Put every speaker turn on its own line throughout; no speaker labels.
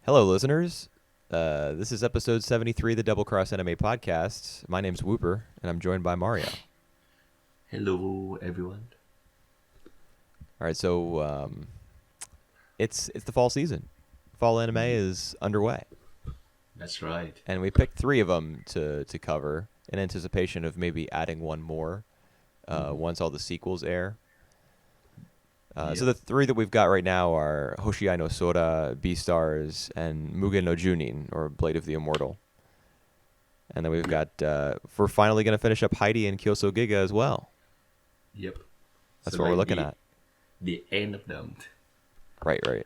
Hello, listeners. This is episode 73 of the Double Cross Anime Podcast. My name's Whooper, and I'm joined by Mario.
Hello, everyone.
All right, so it's the fall season. Fall anime is underway,
That's right.
and we picked three of them to cover in anticipation of maybe adding one more once all the sequels air. So
Yep.
the three that we've got right now are Hoshiai no Sora, Beastars, and Mugen no Junin, or Blade of the Immortal. And then we've got, we're finally going to finish up Heidi and Kyousougiga as well.
Yep.
That's
So
what we're
like
looking
the
at.
the end of them.
Right.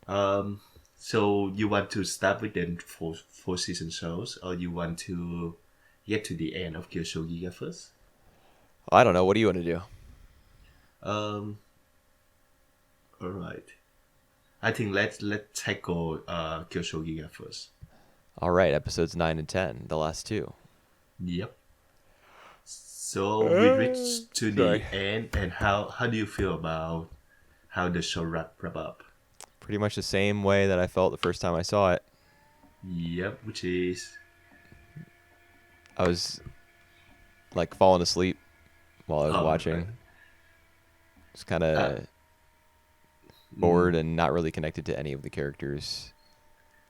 Um. So you want to start with the four season shows, or you want to get to the end of Kyousougiga first?
I don't know. What do you want to do?
Um. All right. I think let's tackle Kyousougiga first.
All right, episodes 9 and 10, the last two.
Yep. So we reached to the
Sorry.
end, and how do you feel about how the show wrap up?
Pretty much the same way that I felt the first time I saw it.
Yep, which is
I was like falling asleep while I was
oh right.
watching. Just kind
Uh,
of bored and not really connected to any of the characters.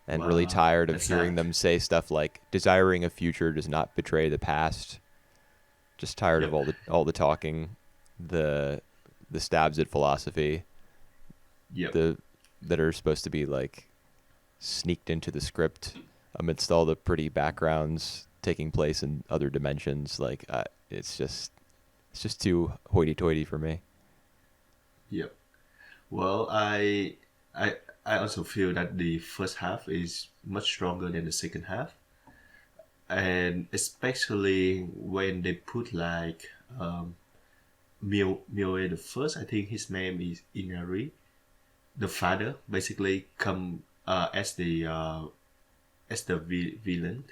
And really
wow,
tired of
that's
hearing
sad.
them say stuff like desiring a future does not betray the past. Just tired of
Yep,
all the talking, the stabs at philosophy,
yep,
the that are supposed to be like sneaked into the script amidst all the pretty backgrounds taking place in other dimensions. Like it's just too hoity-toity for me.
yep. Well, I, I also feel that the first half is much stronger than the second half, and especially when they put like Mioe the first. I think his name is Inari. The father basically come as the villain.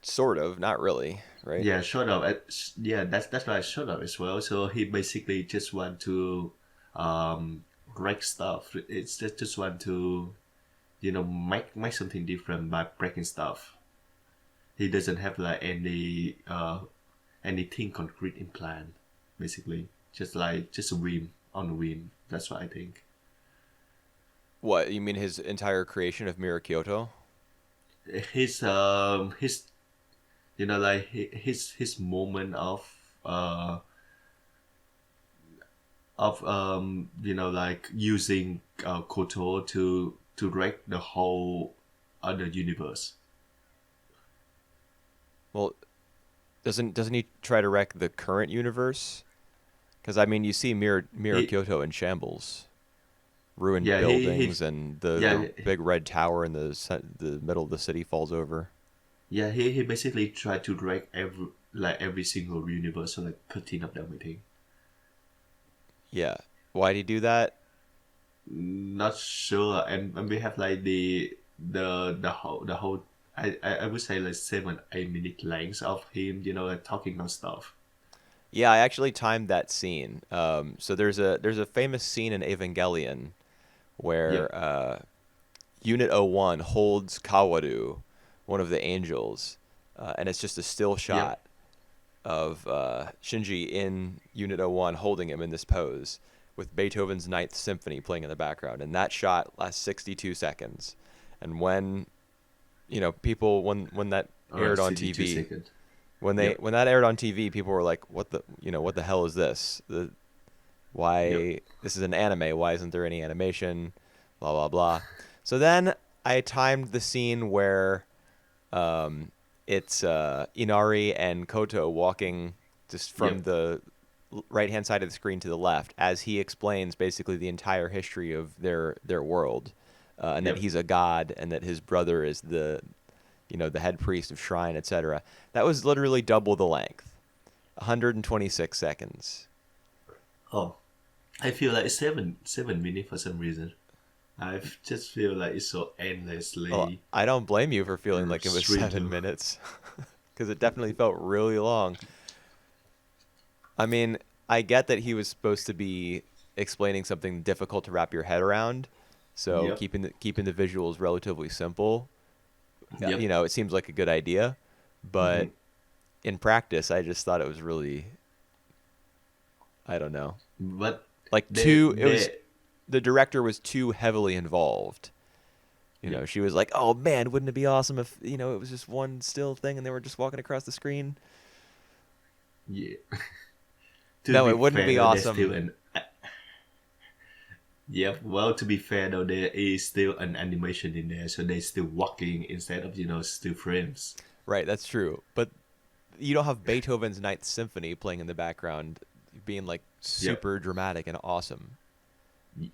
Sort of, not really, right?
Yeah, sort of. Yeah, that's right, sort of as well. So he basically just want to break stuff. It's just want to make something different by breaking stuff. He doesn't have like anything concrete in plan. Basically, just a whim on a whim. That's what I think.
What, you mean his entire creation of Mira Kyoto?
His like his moment of like using Koto to wreck the whole other universe.
Well, doesn't he try to wreck the current universe? Because I mean, you see Mira
He
Kyoto in shambles, ruined
yeah he
buildings, and the
yeah
big red tower in the middle of the city falls over.
yeah he basically tried to wreck every single universe, so like 13 of them I think.
Yeah, why'd he do that?
Not sure, and we have like the whole I would say like 7 8 minute lengths of him like talking on stuff.
Yeah, I actually timed that scene. So there's a famous scene in Evangelion
Yep,
where Unit 01 holds Kawaru, one of the angels, and it's just a still
yep,
shot of Shinji in Unit 01 holding him in this pose with Beethoven's Ninth Symphony playing in the background. And that shot lasts 62 seconds. And when, people, when that
all right,
aired on
62
TV,
seconds. Yep,
when that aired on TV, people were like, what the hell is this?
yep,
Why, this is an anime. Why isn't there any animation? Blah, blah, blah. So then I timed the scene where it's Inari and Koto walking just from
yep,
the right hand side of the screen to the left as he explains basically the entire history of their world, and that
yep.
he's a god and that his brother is the head priest of shrine, etc. That was literally double the length, 126 seconds.
Oh, I feel like it's 7 minutes for some reason. I just feel like it's so
Well,
endlessly
I don't blame you for feeling like it was
straight
7 minutes, because it definitely felt really long. I mean, I get that he was supposed to be explaining something difficult to wrap your head around. So
Yep.
keeping the visuals relatively simple,
Yep.
it seems like a good idea,
Hmm.
but in practice, I just thought it was really, I don't know,
But
like
they
too. It was
they
the director was too heavily involved.
yep.
She was like, "Oh man, wouldn't it be awesome if it was just one still thing and they were just walking across the screen?"
Yeah. To
No,
be
it wouldn't
fair
be
though, there's still
awesome.
an yep. Well, to be fair though, there is still an animation in there, so they're still walking instead of still frames.
Right, that's true. But you don't have Beethoven's Ninth Symphony playing in the background, being like
Yep.
super dramatic and awesome.
Y-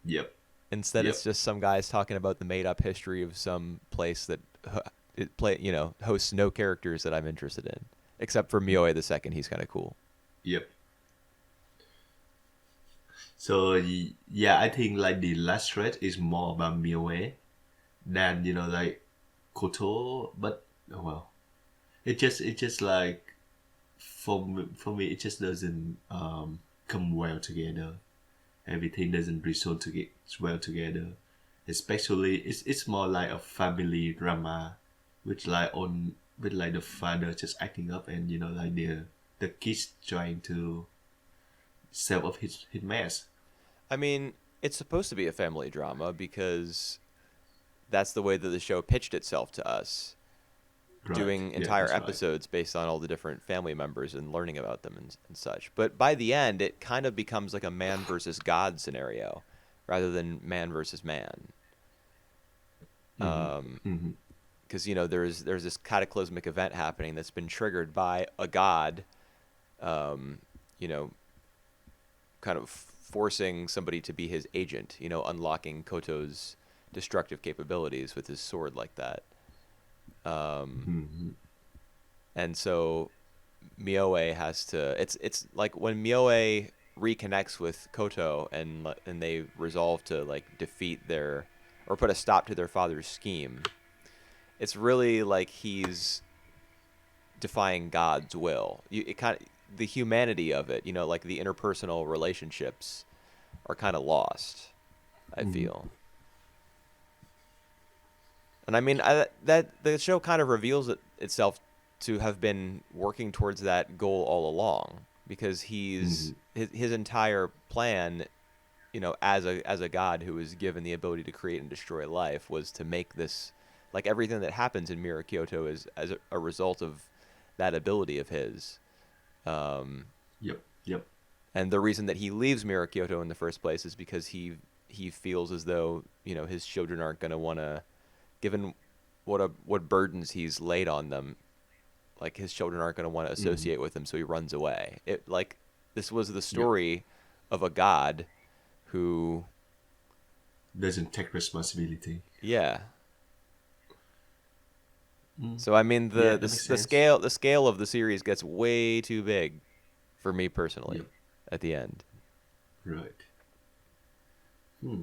Yep.
Instead, it's
Yep.
just some guys talking about the made-up history of some place that hosts no characters that I'm interested in, except for Mioe the Second. He's kind of cool.
Yep. So yeah, I think like the last thread is more about Mioe than like Koto, but oh well, it just like for me it just doesn't come well together. Everything doesn't resolve to get well together. Especially it's more like a family drama, which like on with like the father just acting up and like the kids trying to save up his mess.
I mean, it's supposed to be a family drama because that's the way that the show pitched itself to us,
Right.
doing
Yeah,
entire
that's right.
episodes based on all the different family members and learning about them and such. But by the end, it kind of becomes like a man versus God scenario rather than man versus man.
Mm-hmm. Mm-hmm.
Because there's this cataclysmic event happening that's been triggered by a god, um, you know, kind of forcing somebody to be his agent. Unlocking Koto's destructive capabilities with his sword like that. Um,
Mm-hmm.
and so Mioe has to. It's like when Mioe reconnects with Koto and they resolve to like defeat their or put a stop to their father's scheme. It's really like he's defying God's will. It kind of the humanity of it, like the interpersonal relationships are kind of lost, I
Mm-hmm.
feel. And I mean, that the show kind of reveals itself to have been working towards that goal all along because
Mm-hmm.
his entire plan, as a god who was given the ability to create and destroy life, was to make this like everything that happens in Mirror Kyoto is as a result of that ability of his. Um,
Yep. Yep.
and the reason that he leaves Mirror Kyoto in the first place is because he feels as though his children aren't going to want to, given what burdens he's laid on them, like his children aren't going to want to
Mm-hmm.
associate with him, so he runs away. This was the
Yep.
story of a god who,
Doesn't take responsibility.
yeah.
Mm.
So I mean
Yeah,
the
that makes
the, the
sense.
scale the scale of the series gets way too big for me
Yep.
personally at the end.
Right. Hmm.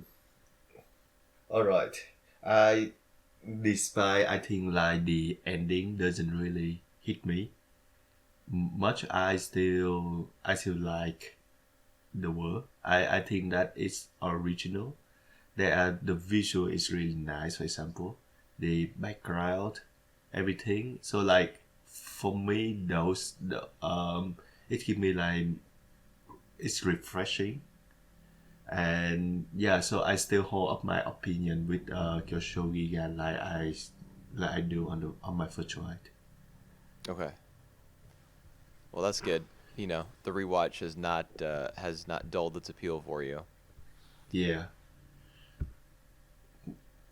All right. I, despite I think like the ending doesn't really hit me much. I still like the world. I think that it's original. The visual is really nice. For example, the background, everything. So like for me, it give me like it's refreshing. And yeah, so I still hold up my opinion with Kyousougiga like I do on my first ride.
Okay. Well, that's good. The rewatch has not dulled its appeal for you.
Yeah,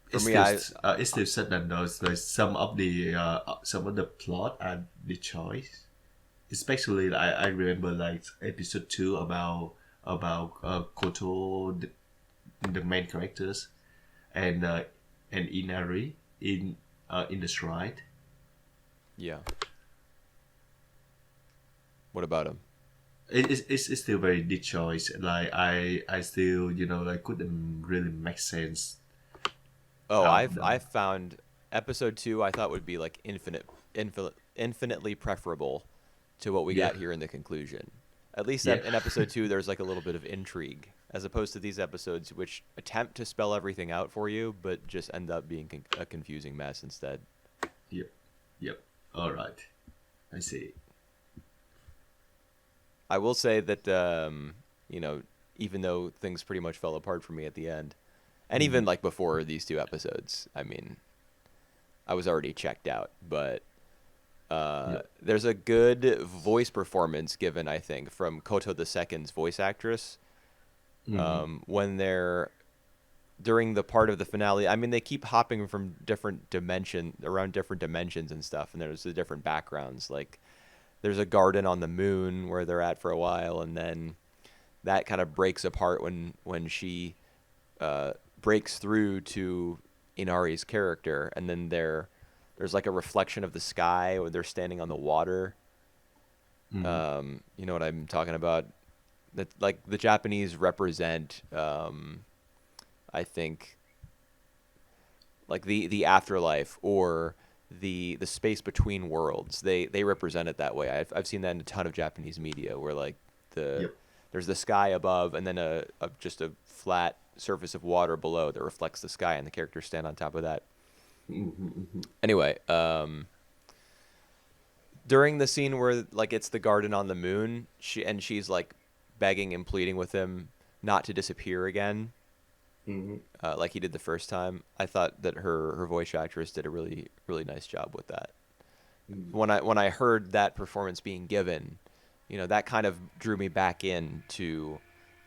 For me, I
it's still sad that those like some of the plot and the choice, especially I remember like episode 2 about Koto, the main characters, and Inari in the shrine.
yeah. What about him?
It's still very deep choice. Like I still like couldn't really make sense
Oh,
out
I've
of them.
I've found episode 2 I thought would be like infinitely preferable to what we
Yeah.
got here in the conclusion. At least
Yeah.
in episode 2 there's like a little bit of intrigue, as opposed to these episodes which attempt to spell everything out for you, but just end up being a confusing mess instead.
Yep. Yep. All right. I see.
I will say that, you know, even though things pretty much fell apart for me at the end, and even like before these two episodes, I mean, I was already checked out, but there's a good voice performance given, I think, from Koto II's voice actress when they're during the part of the finale. I mean, they keep hopping from different dimensions and stuff, and there's the different backgrounds. Like, there's a garden on the moon where they're at for a while, and then that kind of breaks apart when she breaks through to Inari's character, and then there's like a reflection of the sky when they're standing on the water. You know what I'm talking about? That, like, the Japanese represent, I think, like the afterlife or the space between worlds. They represent it that way. I've seen that in a ton of Japanese media where like there's the sky above and then just a flat surface of water below that reflects the sky, and the characters stand on top of that. Anyway, during the scene where like it's the garden on the moon, she's like begging and pleading with him not to disappear again, like he did the first time. I thought that her voice actress did a really really nice job with that. When I heard that performance being given, you know, that kind of drew me back into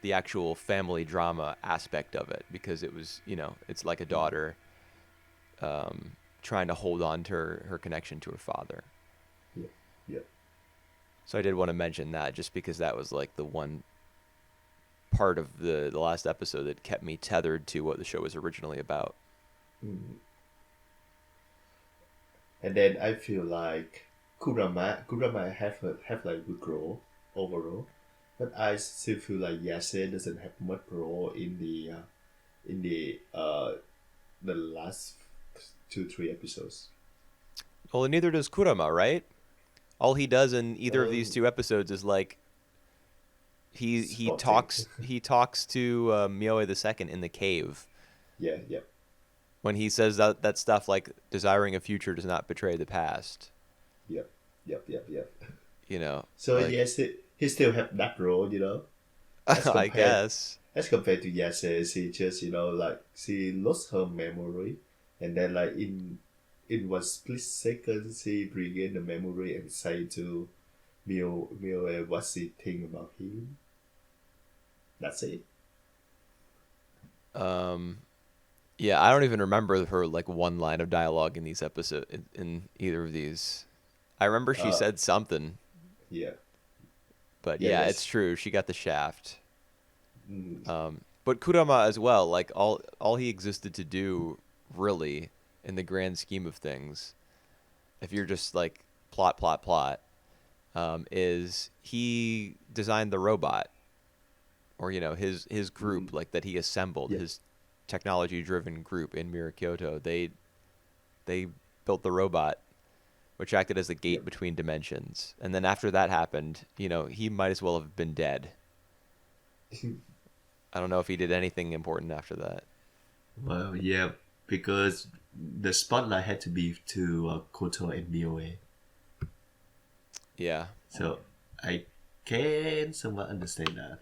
the actual family drama aspect of it, because it was, you know, it's like a daughter trying to hold on to her connection to her father.
Yeah.
So I did want to mention that, just because that was like the one part of the last episode that kept me tethered to what the show was originally about.
And then I feel like Kurama have like good role overall, but I still feel like Yase doesn't have much role in the last 2-3 episodes.
Well, and neither does Kurama, right? All he does in either of these two episodes is like he talks to Mioe II in the cave.
Yeah.
When he says that stuff like desiring a future does not betray the past.
Yep.
You know.
So
like,
yes, he still have that role, you know.
I guess.
As compared to Yase, she just, you know, like she lost her memory, and then like in one split second she regained the memory and say to Mio what she think about him. That's it.
Yeah, I don't even remember her like one line of dialogue in these episodes in either of these. I remember she said something.
Yeah.
But yeah, it's true. She got the shaft. But Kurama as well. Like all he existed to do, really, in the grand scheme of things, if you're just like plot, is he designed the robot, or you know his group like that he assembled, his technology-driven group in Mirror Kyoto. They built the robot, which acted as the gate between dimensions. And then after that happened, you know, he might as well have been dead. I don't know if he did anything important after that.
Well, yeah, because the spotlight had to be to Koto and Mioe.
Yeah.
So I can somewhat understand that.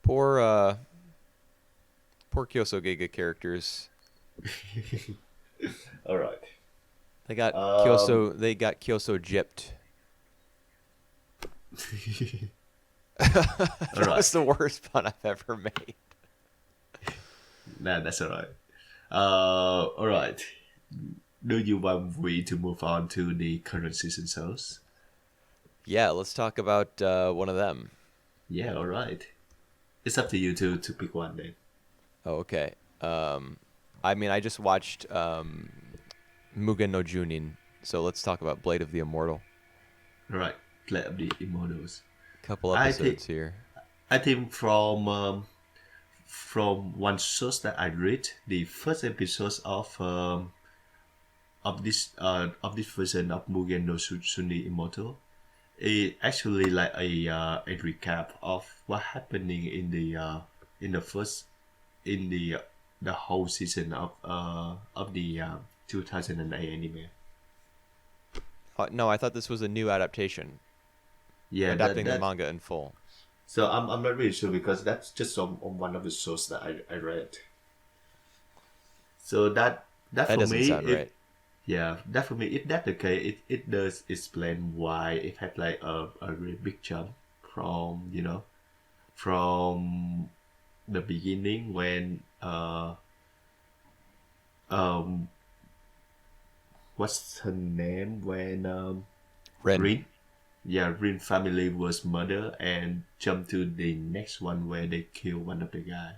Poor Kyousougiga characters.
All right.
They got Kyoso gypped. That was the worst pun I've ever made.
Nah, that's all right. All right. Do you want me to move on to the current season shows?
Yeah, let's talk about one of them.
Yeah, all right. It's up to you to pick one then.
Oh, okay. I mean, I just watched Mugen no Junin, so let's talk about Blade of the Immortal.
All right, Blade of the Immortals.
Couple episodes here.
I think from one source that I read, the first episode of this version of Mugen no Junin Immortal it actually like a recap of what happening in the first in the whole season of the 2008 anime.
No, I thought this was a new adaptation,
Yeah,
adapting the
that
manga in full.
so I'm not really sure because that's just on one of the shows that I read. So that
That
for
doesn't
me,
sound
if
right.
yeah, that for me, if that's the case, it does explain why it had like a really big jump from from the beginning when um what's her name when
Rin.
Rin, yeah, Rin family was murdered and jump to the next one where they kill one of the guys.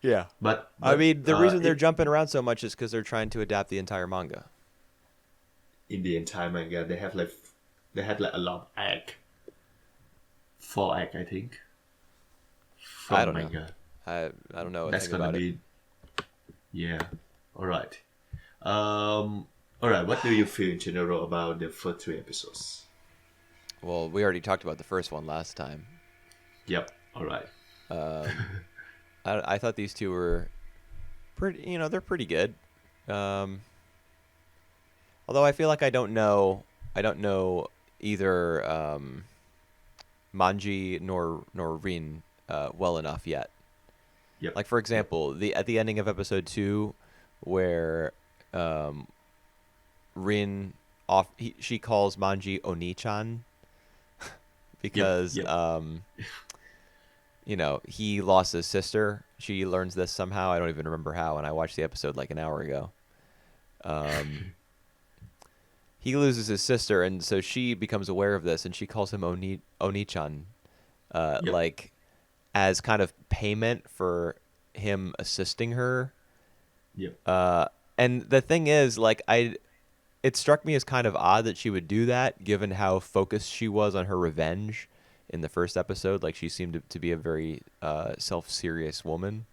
Yeah.
But
I mean, the reason they're
it
jumping around so much is because they're trying to adapt the entire manga.
in the entire manga they had like a lot of act, 4 act I think
I
from
don't know.
manga.
I don't know a
That's
thing
gonna
about it.
be yeah. All right. All right. What do you feel in general about the first 3 episodes?
Well, we already talked about the first one last time.
Yep. All right.
Um, I thought these two were pretty. They're pretty good. Um, although I feel like I don't know either Manji nor Rin well enough yet.
Yep.
Like for
Yep.
example, the at the ending of episode 2, where um, Rin she calls Manji Oni-chan
Yep.
because
Yep.
he lost his sister. She learns this somehow. I don't even remember how, and I watched the episode like an hour ago. He loses his sister, and so she becomes aware of this, and she calls him Oni-chan,
Yep.
like as kind of payment for him assisting her.
Yep.
And the thing is, like, it struck me as kind of odd that she would do that, given how focused she was on her revenge in the first episode. Like, she seemed to be a very self-serious woman.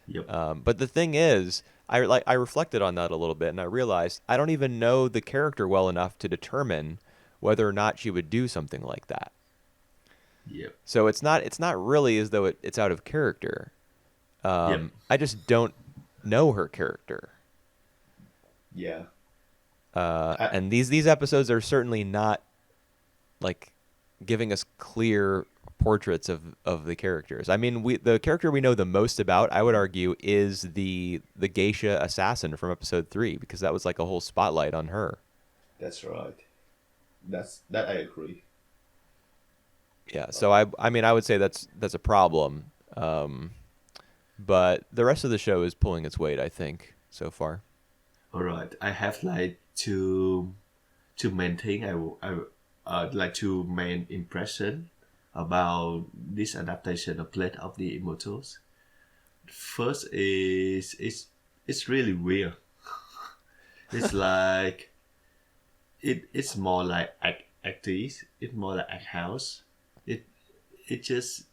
Yep.
But the thing is, I reflected on that a little bit, and I realized I don't even know the character well enough to determine whether or not she would do something like that.
Yep.
So it's not really as though it's out of character.
Yep.
I just don't know her character.
Yeah. I,
And these episodes are certainly not like giving us clear portraits of the characters. I mean, the character we know the most about, I would argue, is the geisha assassin from episode 3, because that was like a whole spotlight on her.
that's right. That I agree.
Yeah, so I mean I would say that's a problem. But the rest of the show is pulling its weight, I think, so far.
All right. I have like two main thing like two main impression about this adaptation of Blade of the Immortals. First is it's really weird. It's like it's more like actors. It's more like act house. It it just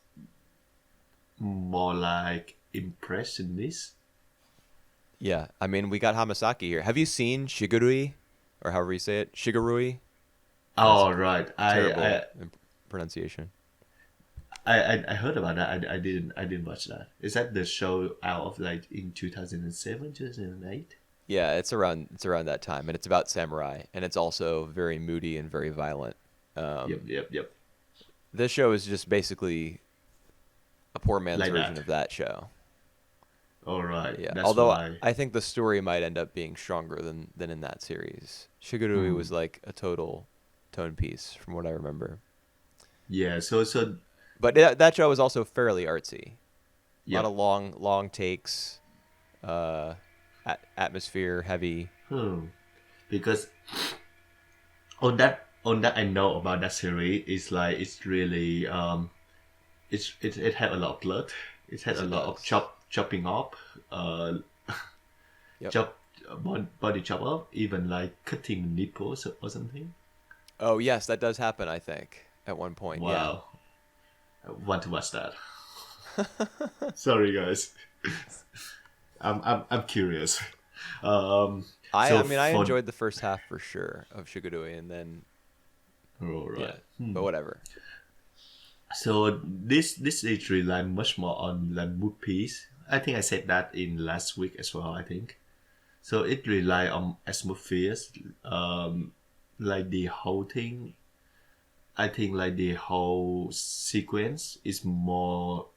more like impressionist.
Yeah, I mean we got Hamasaki here. Have you seen Shigurui, or however you say it, Shigurui? That's
Oh right,
terrible pronunciation.
I heard about that. I didn't watch that. Is that the show out of like in 2007, 2008?
Yeah, it's around that time, and it's about samurai, and it's also very moody and very violent.
Yep,
Um,
yep, yep.
this show is just basically a poor man's
Like
version
that.
of that show.
All right,
Yeah,
that's
although
why.
I think the story might end up being stronger than in that series. Shigurui was like a total tone piece, from what I remember.
Yeah. So
But that show was also fairly artsy. A lot
yep.
of long takes, uh, atmosphere heavy.
Because on that I know about that series is like it's really it had a lot of blood. It had
Yes,
a
it
lot of
does.
chopping up, uh,
Yep.
chop body chop up, even like cutting nipples or something.
Oh yes, that does happen. I think at one point. Yeah.
Wow, I want to watch that. Sorry guys, I'm curious.
I
So
mean, I
for
enjoyed the first half for sure of Shigadui, and then
all
yeah,
right.
but whatever.
So this is rely much more on the mood piece. I think I said that in last week as well. I think so. It rely on atmospheres, like the whole thing. I think like the whole sequence is more.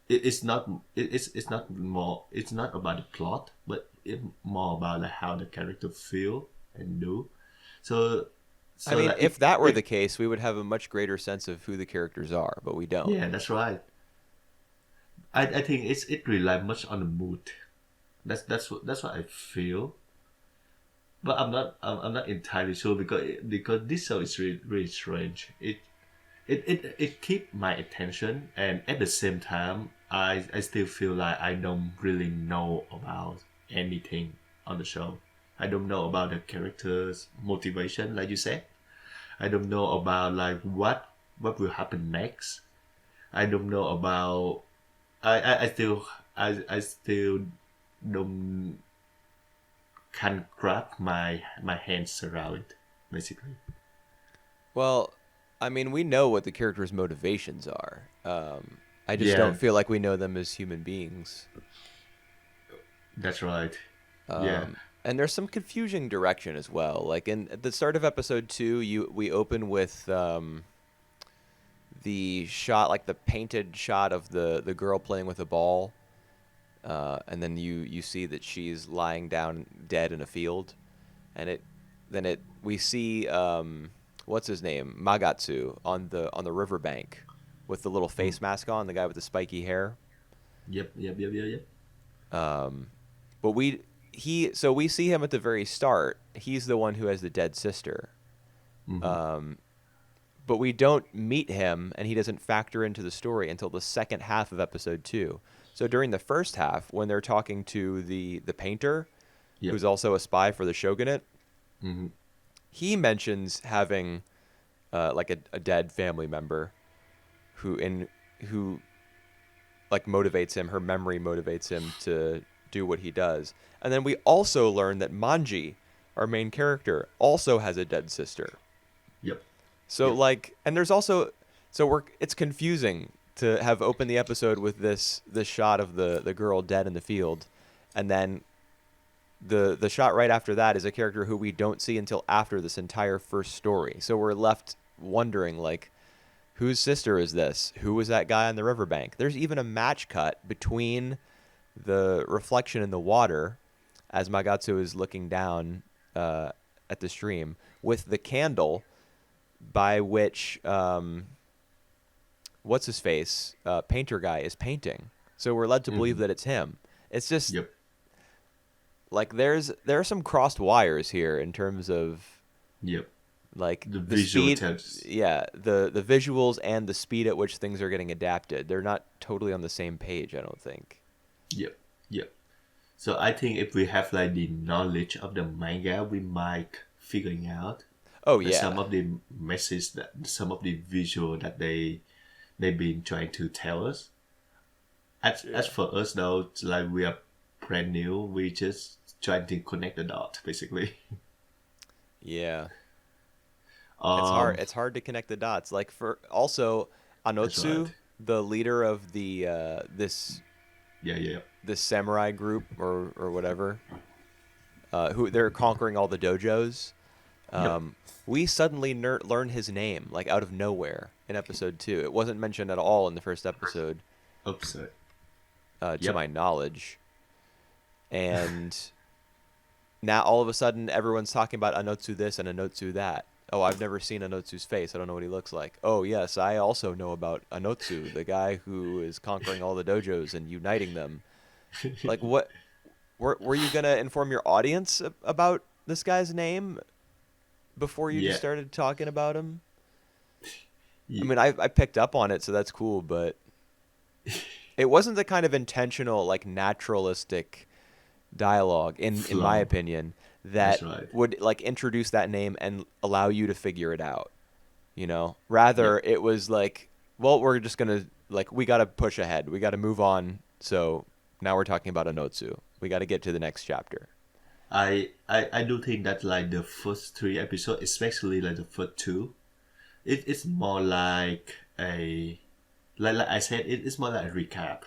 It's not. It's not more. It's not about the plot, but it's more about like how the character feel and do. So
I
so
mean,
like
if that were
if
the case, we would have a much greater sense of who the characters are, but we don't.
yeah, that's right. I think it rely much on the mood. That's what I feel. But I'm not entirely sure because this show is really strange. It keep my attention, and at the same time I still feel like I don't really know about anything on the show. I don't know about the characters' motivation, like you said. I don't know about like what will happen next. I don't know about I still don't can grab my hands around it, basically.
Well, I mean, we know what the characters' motivations are. I just
Yeah,
don't feel like we know them as human beings.
that's right. Yeah.
And there's some confusing direction as well. Like at the start of episode 2, we open with the shot, like the painted shot of the girl playing with a ball, and then you see that she's lying down dead in a field, and then we see what's his name, Magatsu, on the riverbank with the little
Mm.
face mask on, the guy with the spiky hair.
Yep.
But we see him at the very start. He's the one who has the dead sister.
Hmm.
Um, but we don't meet him, and he doesn't factor into the story until the second half of episode 2. So during the first half, when they're talking to the painter,
Yep.
who's also a spy for the shogunate,
Hmm.
he mentions having like a dead family member who like motivates him. Her memory motivates him to do what he does. And then we also learn that Manji, our main character, also has a dead sister.
Yep.
So
Yep.
like, and there's also, so it's confusing to have opened the episode with this shot of the girl dead in the field, and then the shot right after that is a character who we don't see until after this entire first story. So we're left wondering like, whose sister is this? Who was that guy on the riverbank? There's even a match cut between the reflection in the water as Magatsu is looking down at the stream with the candle by which what's his face painter guy is painting. So we're led to believe
Hmm.
that it's him. It's just
Yep.
like there are some crossed wires here in terms of
Yep.
like
The
the
visual
speed,
tells.
yeah, the visuals and the speed at which things are getting adapted. They're not totally on the same page, I don't think.
Yep. Yep. So I think if we have like the knowledge of the manga, we might figuring out
Oh
that some
yeah.
of the message that some of the visual that they've been trying to tell us. As for us though, it's like we are brand new. We just trying to connect the dots basically.
Yeah. It's hard.
Um,
It's hard to connect the dots. Like for also
that's right.
Anotsu, the leader of the
Yeah.
this samurai group or whatever, who they're conquering all the dojos.
Yep.
Um, we suddenly learn his name like out of nowhere in episode 2. It wasn't mentioned at all in the first episode,
Oops.
to
Yep.
my knowledge. And now all of a sudden everyone's talking about Anotsu this and Anotsu that. Oh, I've never seen Anotsu's face. I don't know what he looks like. Oh, yes, I also know about Anotsu, the guy who is conquering all the dojos and uniting them. Like, what? Were you going to inform your audience about this guy's name before you just
Yeah.
started talking about him? I
Ye-
mean, I picked up on it, so that's cool, but it wasn't the kind of intentional, like, naturalistic dialogue, in my
Flow.
opinion,
That's
that
right.
would, like, introduce that name and allow you to figure it out. You know, rather
Yep.
it was like, well, we're just gonna like we gotta push ahead, we gotta move on. So now we're talking about Anotsu. We got to get to the next chapter.
I do think that like the first three episodes, especially like the first two, it's more like a like I said, it's more like a recap.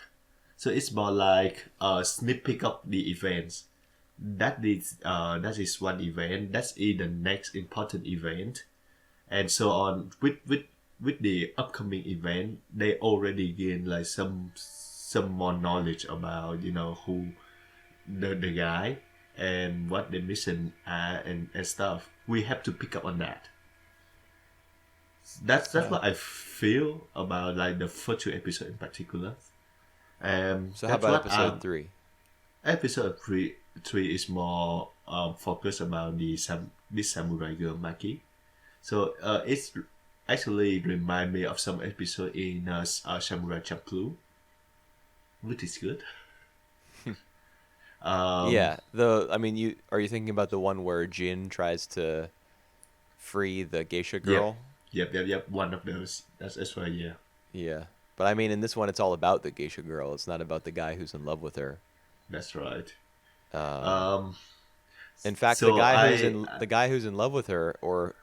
So it's more like snipping up the events. That is one event. That's the next important event, and so on. With the upcoming event, they already gain like some more knowledge about who the guy and what the mission are and stuff. We have to pick up on that. That's
Yeah.
what I feel about like the first two episodes in particular.
So how
That's
about
what
episode 3?
episode three is more focused about this samurai girl Maki. So it's actually remind me of some episode in Samurai Champloo, which is good. Um,
Yeah. I mean, are you thinking about the one where Jin tries to free the geisha
yep,
girl?
yep. One of those. That's right. Yeah,
Yeah. But I mean, in this one, it's all about the geisha girl. It's not about the guy who's in love with her.
that's right.
Um,
Um,
in fact,
so
the guy who's in love with her, or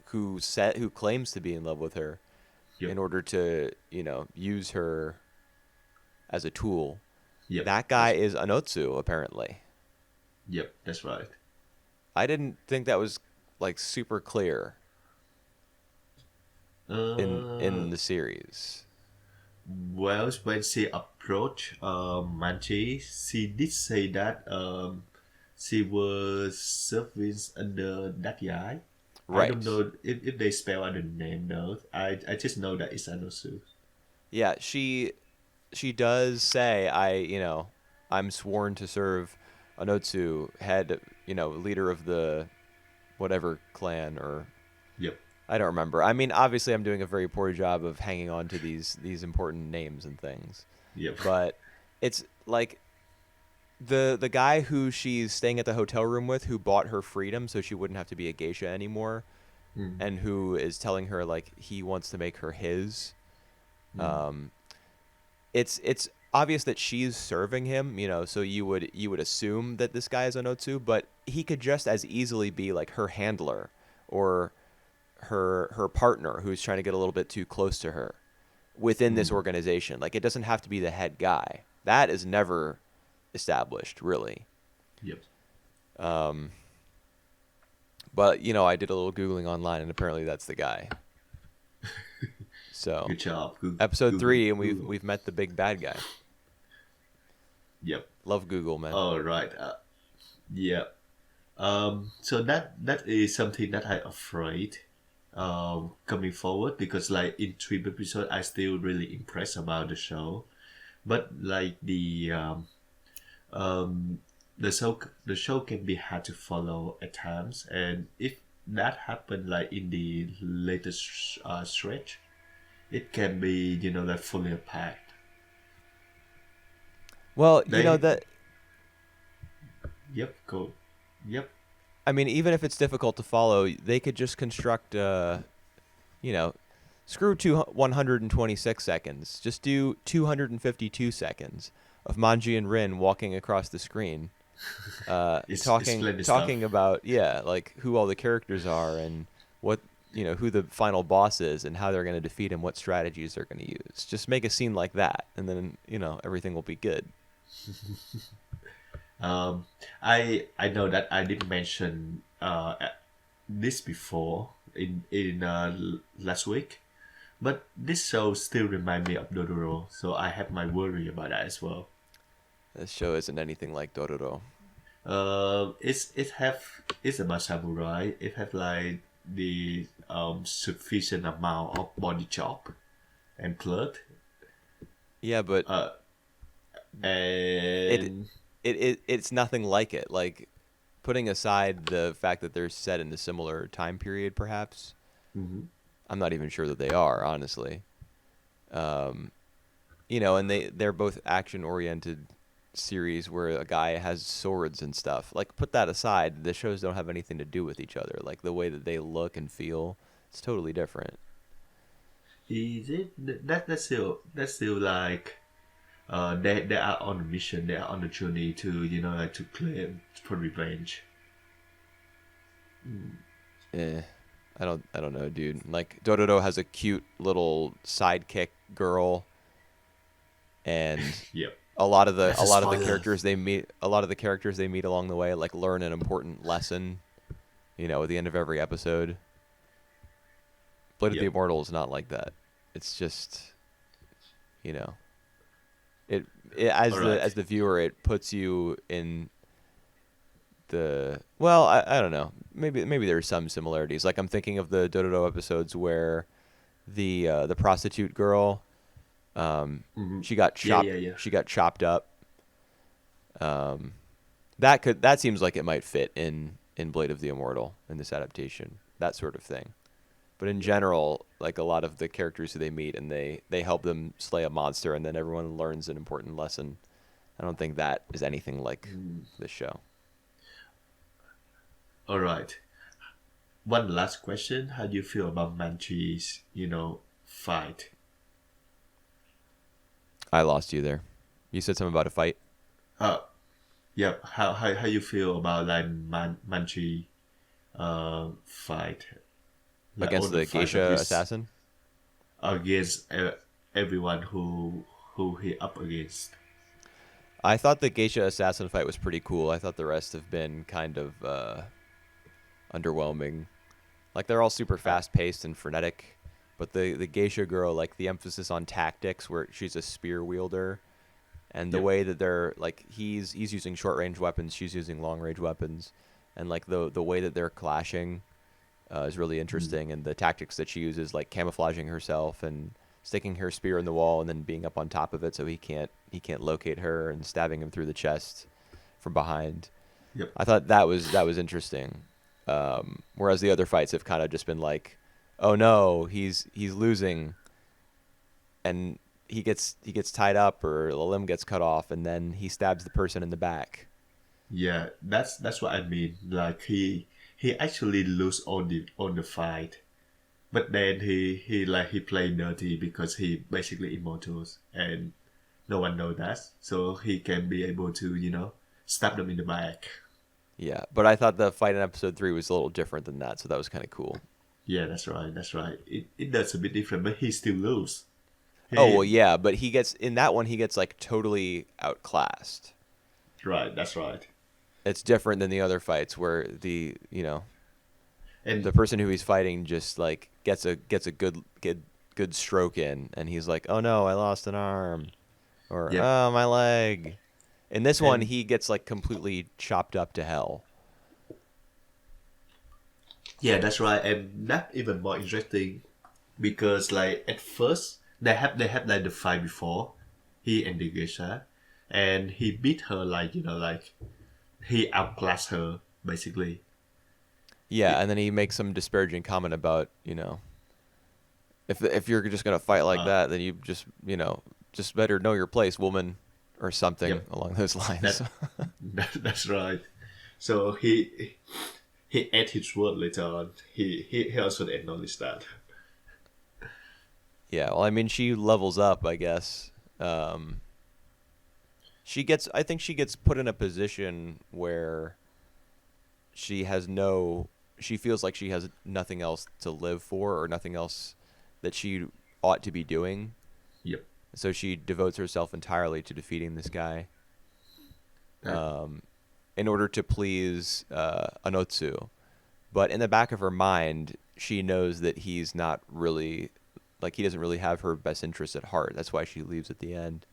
who claims to be in love with her,
yep,
in order to use her as a tool,
yep,
that guy
that's
is Anotsu apparently.
yep, that's right.
I didn't think that was like super clear
Uh,
in the series.
well, when she approached Manchi, she did say that she was serving under that guy. I don't
Right.
know if they spell out the name though. I just know that it's Anosu.
Yeah, she does say I'm sworn to serve Anotsu, head, leader of the whatever clan, or
Yep,
I don't remember. I mean, obviously I'm doing a very poor job of hanging on to these important names and things.
yep.
But it's like the guy who she's staying at the hotel room with, who bought her freedom so she wouldn't have to be a geisha anymore,
Mm,
and who is telling her like he wants to make her his.
mm,
Um, it's obvious that she's serving him, so you would assume that this guy is Onotsu, but he could just as easily be like her handler, or her partner who's trying to get a little bit too close to her within this
mm.
organization. Like, it doesn't have to be the head guy. That is never established, really.
Yep.
Um, but I did a little googling online, and apparently that's the guy. So
Good job. Good,
episode
Google.
3, and we've
Google.
we've met the big bad guy.
Yep.
Love Google, man.
All right. Yeah. So that is something that I afraid coming forward, because like in three episodes I still really impressed about the show, but like um the show can be hard to follow at times, and if that happened like in the latest stretch, it can be like fully packed.
Well,
They
that
yep go yep
I mean, even if it's difficult to follow, they could just construct you know, screw 126 seconds. Just do 252 seconds of Manji and Rin walking across the screen,
it's
talking
plenty
talking
stuff.
about like who all the characters are, and what who the final boss is, and how they're going to defeat him, what strategies they're going to use. Just make a scene like that, and then everything will be good.
Um, I know that I didn't mention this before in last week, but this show still remind me of Dororo, so I have my worry about that as well.
This show isn't anything like Dororo.
It's about samurai. It have like the sufficient amount of body chop and blood.
Yeah, but
Uh,
it
and
it's nothing like it. Like, putting aside the fact that they're set in a similar time period, perhaps.
mhm.
I'm not even sure that they are, honestly. Um, and they're both action oriented series where a guy has swords and stuff. Like, put that aside, the shows don't have anything to do with each other. Like, the way that they look and feel, it's totally different.
Is it that's still like they are on a mission. They are on a journey to like to claim for revenge.
Eh, I don't know, dude. Like Dororo has a cute little sidekick girl, and
Yep.
a lot of the
That's
a
a
lot of the
spoiler.
characters they meet, a lot of the characters they meet along the way, like learn an important lesson. At the end of every episode. Blade of the
Yep.
Immortal is not like that. It's just, you know, it
All
as the
right.
as the viewer, it puts you in I don't know. Maybe there's some similarities. Like I'm thinking of the Dororo episodes where the prostitute girl,
Mm-hmm.
she got
Yeah,
chopped
yeah, yeah.
she got chopped up. Um, that seems like it might fit in Blade of the Immortal in this adaptation. That sort of thing. But in
Yep.
general, like a lot of the characters who they meet and they help them slay a monster and then everyone learns an important lesson. I don't think that is anything like this show.
All right. One last question: how do you feel about Manchi's, fight?
I lost you there. You said something about a fight
Uh, yep. How you feel about like Manchi, fight, like all
against
the
the
fight of
geisha
his
assassin.
against everyone who he up against.
I thought the geisha assassin fight was pretty cool. I thought the rest have been kind of underwhelming. Like they're all super
Uh,
fast paced and frenetic, but the geisha girl, like the emphasis on tactics, where she's a spear wielder, and the
yep.
way that they're like he's using short range weapons, she's using long range weapons, and like the way that they're clashing is really
Mm,
interesting, and the tactics that she uses, like camouflaging herself and sticking her spear in the wall and then being up on top of it so he can't locate her and stabbing him through the chest from behind.
yep.
I thought that was interesting. Whereas the other fights have kind of just been like, oh no, he's losing, and he gets tied up or a limb gets cut off, and then he stabs the person in the back.
Yeah, that's what I mean. Like he actually lose on the fight, but then he played dirty because he basically immortals and no one know that, so he can be able to stab them in the back.
Yeah, but I thought the fight in episode 3 was a little different than that, so that was kind of cool.
Yeah, that's right. That's right. It does a bit different, but he still lose.
Oh well,
He
yeah, but in that one he gets like totally outclassed.
right. That's right.
It's different than the other fights where
And
the person who he's fighting just like gets a good stroke in, and he's like, oh no, I lost an arm, or
yep.
oh my leg. In this one,
And
he gets like completely chopped up to hell.
yeah, that's right. And that even more interesting because like at first they had like the fight before he and the geisha, and he beat her like like he outclassed her basically.
Yeah,
It,
and then he makes some disparaging comment about if you're just gonna fight like
uh,
that, then you just better know your place, woman, or something
yep,
along those lines.
that, that's right. So he ate his word later on. He also acknowledged that.
Yeah, well, I mean, she levels up, I guess. I think she gets put in a position where she feels like she has nothing else to live for or nothing else that she ought to be doing.
Yep.
So she devotes herself entirely to defeating this guy,
That,
in order to please Anotsu. But in the back of her mind, she knows that he's not really, like, he doesn't really have her best interests at heart. That's why she leaves at the end.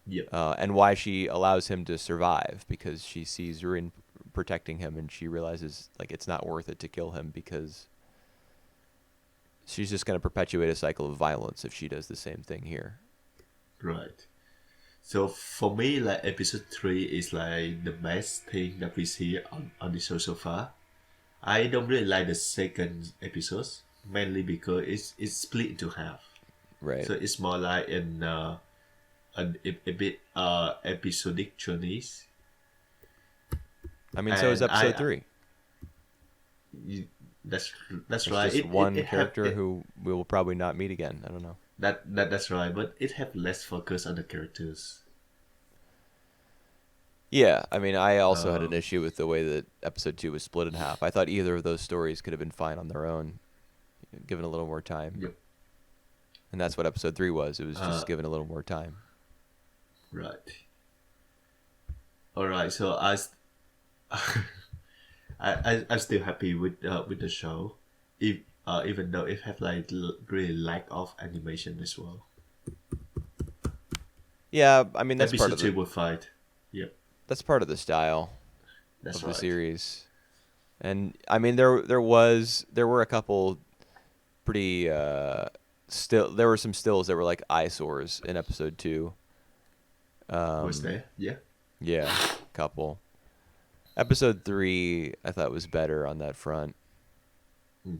yep.
And why she allows him to survive, because she sees Rin protecting him, and she realizes like it's not worth it to kill him because she's just going to perpetuate a cycle of violence if she does the same thing here.
Right. So for me, like episode 3 is like the best thing that we see on the show so far. I don't really like the second episodes, mainly because it's split into half.
Right.
So it's more like a bit episodic journeys.
I mean, so is
And
episode 3.
you, that's
It's
right.
just one
It have
character
it,
who we will probably not meet again. I don't know.
That's right, but it have less focus on the characters.
Yeah, I mean, I also had an
Um,
issue with the way that episode 2 was split in half. I thought either of those stories could have been fine on their own, given a little more time.
yep.
And that's what episode 3 was. It was
Uh,
just given a little more time.
right. All right. So I'm still happy with the show, if even though it have like really lack of animation as well.
Yeah, I mean,
Episode two will fight. Yep,
that's part of the style
that's
of the
right.
series. And I mean, there were a couple pretty still there were some stills that were like eyesores in episode 2.
Was there? Yeah.
Yeah, couple. Episode 3 I thought was better on that front.
Hmm.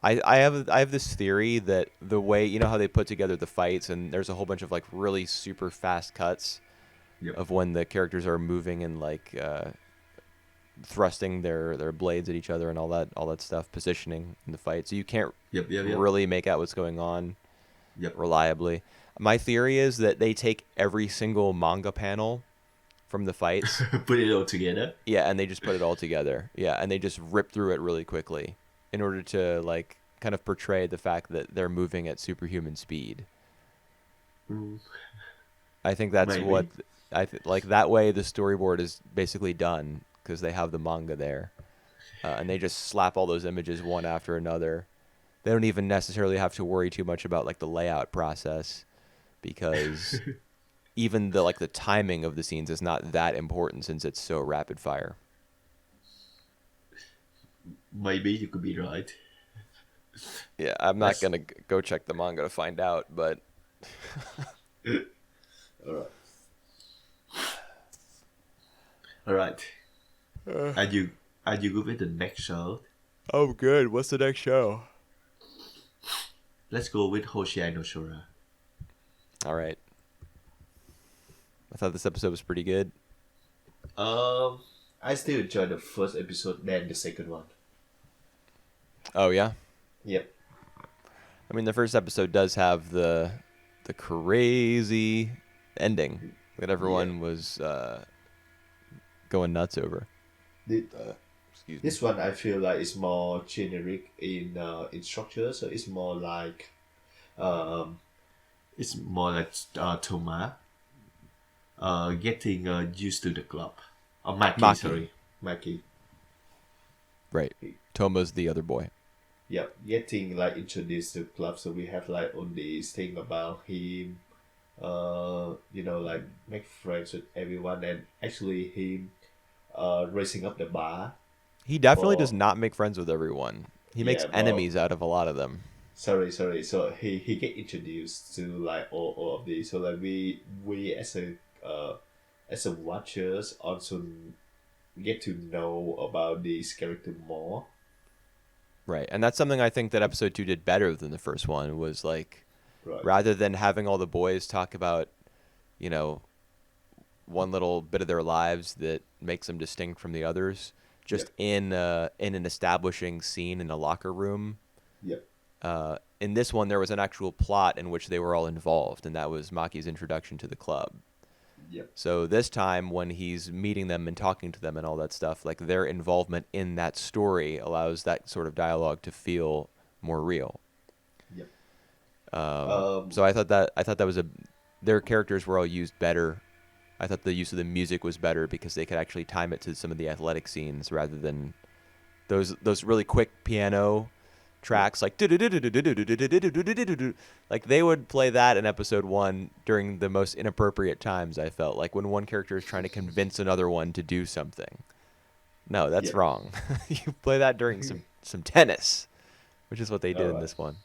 I have this theory that the way, you know how they put together the fights, and there's a whole bunch of like really super fast cuts
Yep.
of when the characters are moving and like thrusting their blades at each other and all that stuff, positioning in the fight. So you can't
Yep. Yep. Yep.
really make out what's going on
Yep.
reliably. My theory is that they take every single manga panel from the fights,
Put it all together.
yeah, and they just put it all together. Yeah, and they just rip through it really quickly in order to like kind of portray the fact that they're moving at superhuman speed.
Mm,
I think that's what
maybe.
like that way the storyboard is basically done because they have the manga there. And they just slap all those images one after another. They don't even necessarily have to worry too much about like the layout process because even the like the timing of the scenes is not that important since it's so rapid fire.
Maybe you could be right.
Yeah, I'm not
That's
gonna go check the manga to find out, but
all right. All right. Are you good with the next show?
oh, good. What's the next show?
Let's go with Hoshiai no Sora.
All right. I thought this episode was pretty good.
Um, I still enjoy the first episode than the second one.
Oh yeah.
Yep.
I mean, the first episode does have the crazy ending that
Yeah.
everyone was going nuts over.
The,
Excuse me.
this one I feel like is more generic in structure, so um it's more like Toma getting used to the club. Oh, Maki,
Maki.
sorry, Maki.
Right. Toma's the other boy.
Yep, getting like introduced to club, so we have like all these thing about him. Like make friends with everyone, and actually him raising up the bar
He definitely does
for
not make friends with everyone. He makes
yeah, but
enemies out of a lot of them.
sorry. So he get introduced to like all of these. So like we as a watchers also get to know about this character more.
Right. And that's something I think that episode 2 did better than the first one was like
Right.
rather than having all the boys talk about, you know, one little bit of their lives that makes them distinct from the others,
Yep.
just in an establishing scene in a locker room.
Yep.
In this one, there was an actual plot in which they were all involved, and that was Maki's introduction to the club.
Yep.
So this time, when he's meeting them and talking to them and all that stuff, like their involvement in that story allows that sort of dialogue to feel more real.
Yep. Um.
So I thought that was their characters were all used better. I thought the use of the music was better because they could actually time it to some of the athletic scenes rather than those really quick piano tracks like like they would play that in episode 1 during the most inappropriate times. I felt like when one character is trying to convince another one to do something. No, that's
Yep.
wrong. You play that during some tennis, which is what they did
All
in
right.
this one.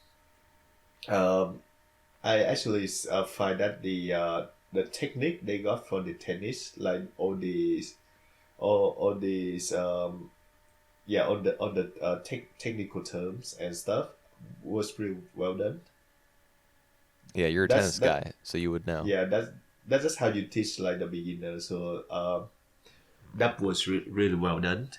I actually find that the technique they got for the tennis, like all these on the technical terms and stuff, was pretty well done.
Yeah, you're a
That's
tennis
that
guy, so you would know.
yeah that's just how you teach like the beginner. So that was really well done.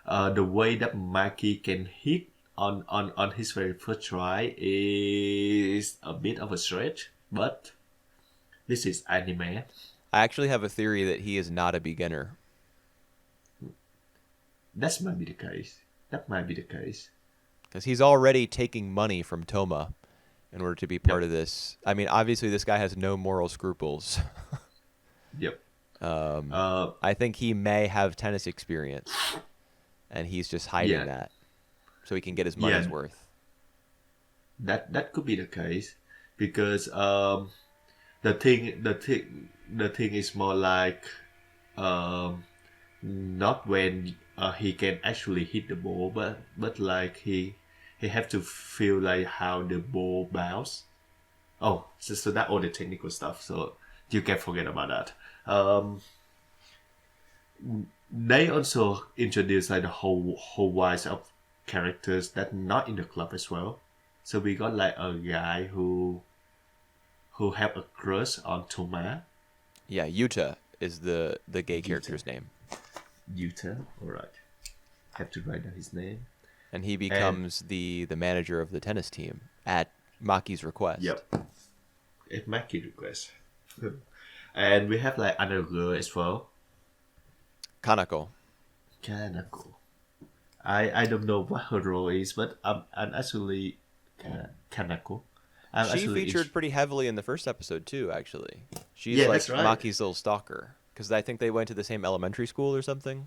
The way that Maki can hit on his very first try is a bit of a stretch, but this is anime.
I actually have a theory that he is not a beginner.
That might be the case. That might be the case.
Because he's already taking money from Toma in order to be part
Yep.
of this. I mean, obviously, this guy has no moral scruples.
Yep.
I think he may have tennis experience, and he's just hiding
Yeah.
that so he can get his money's
Yeah.
worth.
That could be the case because the thing is more like not when he can actually hit the ball, but like he have to feel like how the ball bounce. Oh, so that all the technical stuff. So you can forget about that. They also introduced like the whole wise of characters that not in the club as well. So we got like a guy who have a crush on Toma.
Yeah, Yuta is the gay character's name.
Yuta, alright. Have to write down his name.
And he becomes the manager of the tennis team at Maki's request.
Yep. At Maki request. And we have like another girl as well.
Kanako.
Kanako. I don't know what her role is, but I'm actually Kanako.
She featured pretty heavily in the first episode too, actually. She's
Yeah,
like
that's right.
Maki's little stalker. Because I think they went to the same elementary school or something.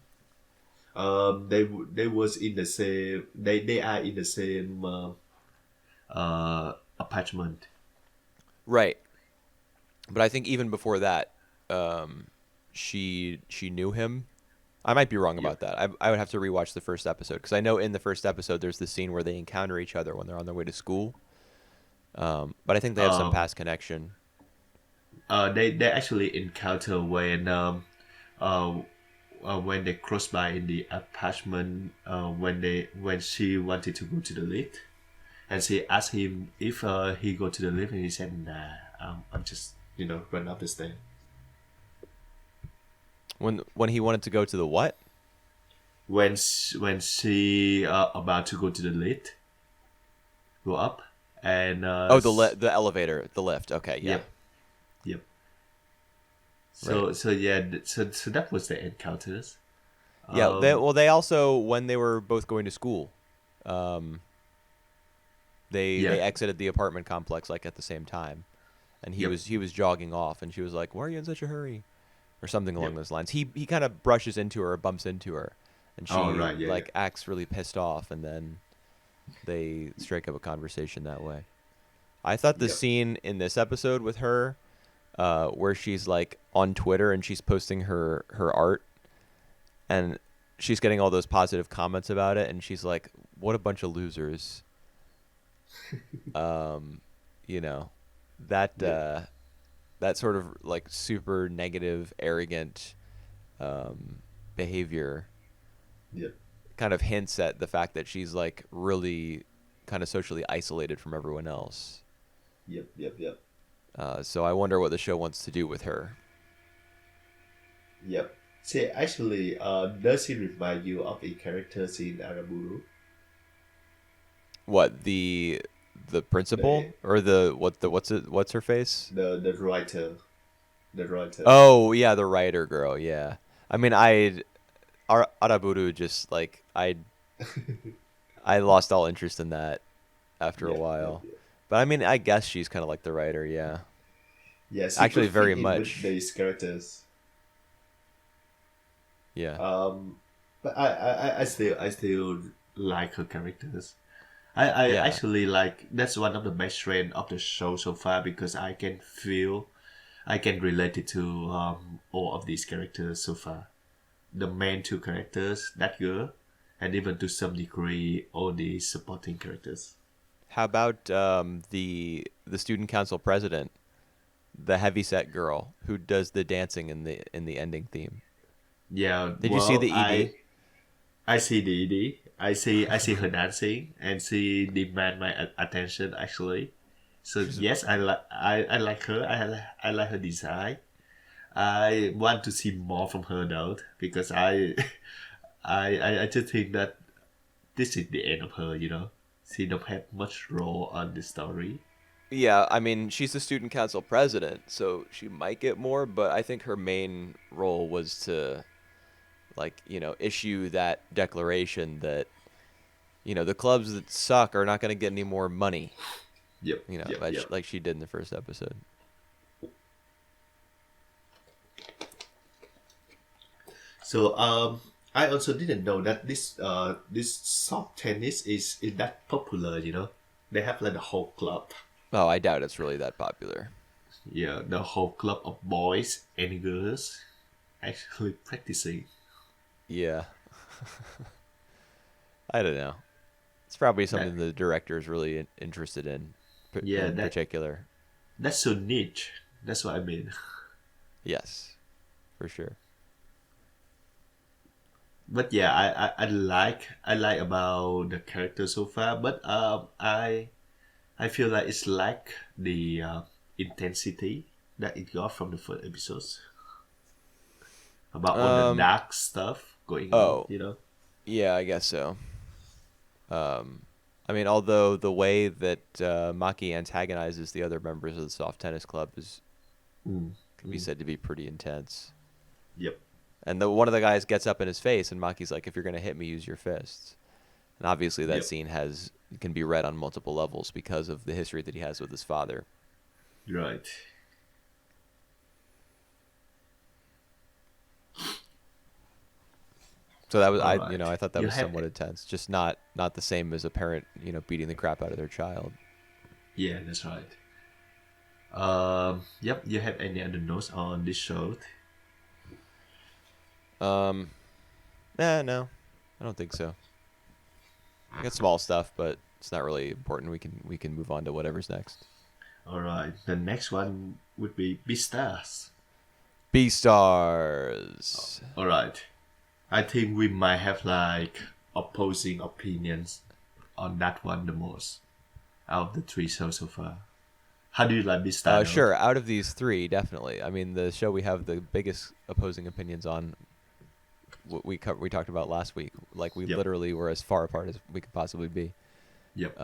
They was in the same. They are in the same apartment.
Right. But I think even before that, she knew him. I might be wrong about that. I would have to rewatch the first episode because I know in the first episode there's the scene where they encounter each other when they're on their way to school. But I think they have some past connection.
They actually encounter when they cross by in the apartment when she wanted to go to the lift, and she asked him if he go to the lift, and he said, "Nah, I'm just run up the stairs."
When he wanted to go to the what?
When she about to go to the lift, go up, and
the elevator, the lift. Okay, yeah.
Yep. So that was the encounters.
Yeah. They also, when they were both going to school, they exited the apartment complex like at the same time, and he was jogging off, and she was like, "Why are you in such a hurry?" or something along those lines. He kind of brushes into her or bumps into her, and she acts really pissed off, and then they strike up a conversation that way. I thought the scene in this episode with her, where she's like on Twitter and she's posting her art, and she's getting all those positive comments about it, and she's like, "What a bunch of losers." That sort of like super negative, arrogant behavior kind of hints at the fact that she's like really kind of socially isolated from everyone else.
Yep.
So I wonder what the show wants to do with her.
Yep. See, actually, does he remind you of a character in Araburu?
What, the principal or what's her face?
The writer. The writer.
Oh yeah, the writer girl. Yeah. I mean, Araburu just like I lost all interest in that after a while.
Yeah.
But I mean, I guess she's kind of like the writer. Yeah.
Yes.
Actually, very much.
With these characters.
Yeah.
But I still like her characters. I actually like, that's one of the best strengths of the show so far, because I can relate it to all of these characters so far. The main two characters, that girl, and even to some degree all the supporting characters.
How about the student council president, the heavyset girl who does the dancing in the ending theme?
Yeah.
Did you see the ED?
I see the ED. I see her dancing, and she demand my attention actually. So yes, I like her. I like her design. I want to see more from her though, because I just think that this is the end of her. she don't have much role on the story.
Yeah, I mean, she's the student council president, so she might get more, but I think her main role was to, like, issue that declaration that, the clubs that suck are not going to get any more money,
Yep, yep, yep.
like she did in the first episode.
So I also didn't know that this soft tennis is that popular. They have like the whole club.
Oh, I doubt it's really that popular.
Yeah, the whole club of boys and girls actually practicing.
Yeah. I don't know. It's probably something
That
the director is really interested in
yeah,
particular.
that's so niche. That's what I mean.
Yes, for sure.
But yeah, I like about the character so far. But I feel like it's like the intensity that it got from the first episodes about all the
Um.
dark stuff going on.
Oh, yeah, I guess so. I mean, although the way that Maki antagonizes the other members of the soft tennis club
Mm,
can be said to be pretty intense.
yep,
And one of the guys gets up in his face, and Maki's like, "If you're gonna hit me, use your fists." And obviously, that
yep,
scene can be read on multiple levels because of the history that he has with his father.
right.
So that was
All right.
I thought that
You
was
have
somewhat intense. Just not the same as a parent, beating the crap out of their child.
yeah, that's right. Yep. You have any other notes on this show?
Um, no, I don't think so. I got small stuff, but it's not really important. We can move on to whatever's next.
All right. The next one would be Beastars.
Beastars.
All right. I think we might have like opposing opinions on that one the most out of the three shows so far. How do you like Beastars?
Sure. Out of these three, definitely. I mean, the show we have the biggest opposing opinions on. We talked about last week. Like we
Yep.
literally were as far apart as we could possibly be.
Yep.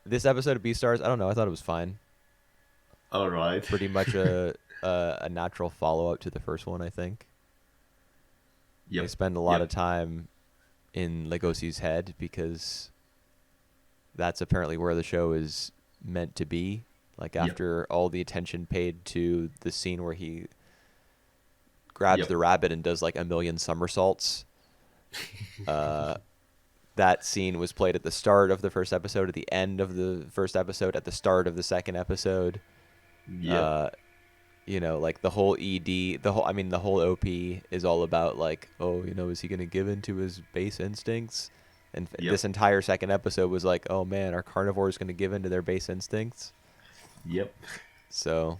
This episode of Beastars, I don't know. I thought it was fine.
All right.
Pretty much a natural follow up to the first one, I think. They
Yep.
spend a lot
Yep.
of time in Legosi's head because that's apparently where the show is meant to be. Like
Yep.
after all the attention paid to the scene where he grabs
Yep.
the rabbit and does like a million somersaults. That scene was played at the start of the first episode, at the end of the first episode, at the start of the second episode.
Yep.
Like the whole the whole OP is all about like, oh, is he gonna give in to his base instincts? And
Yep.
this entire second episode was like, oh man, are carnivores gonna give in to their base instincts?
Yep.
So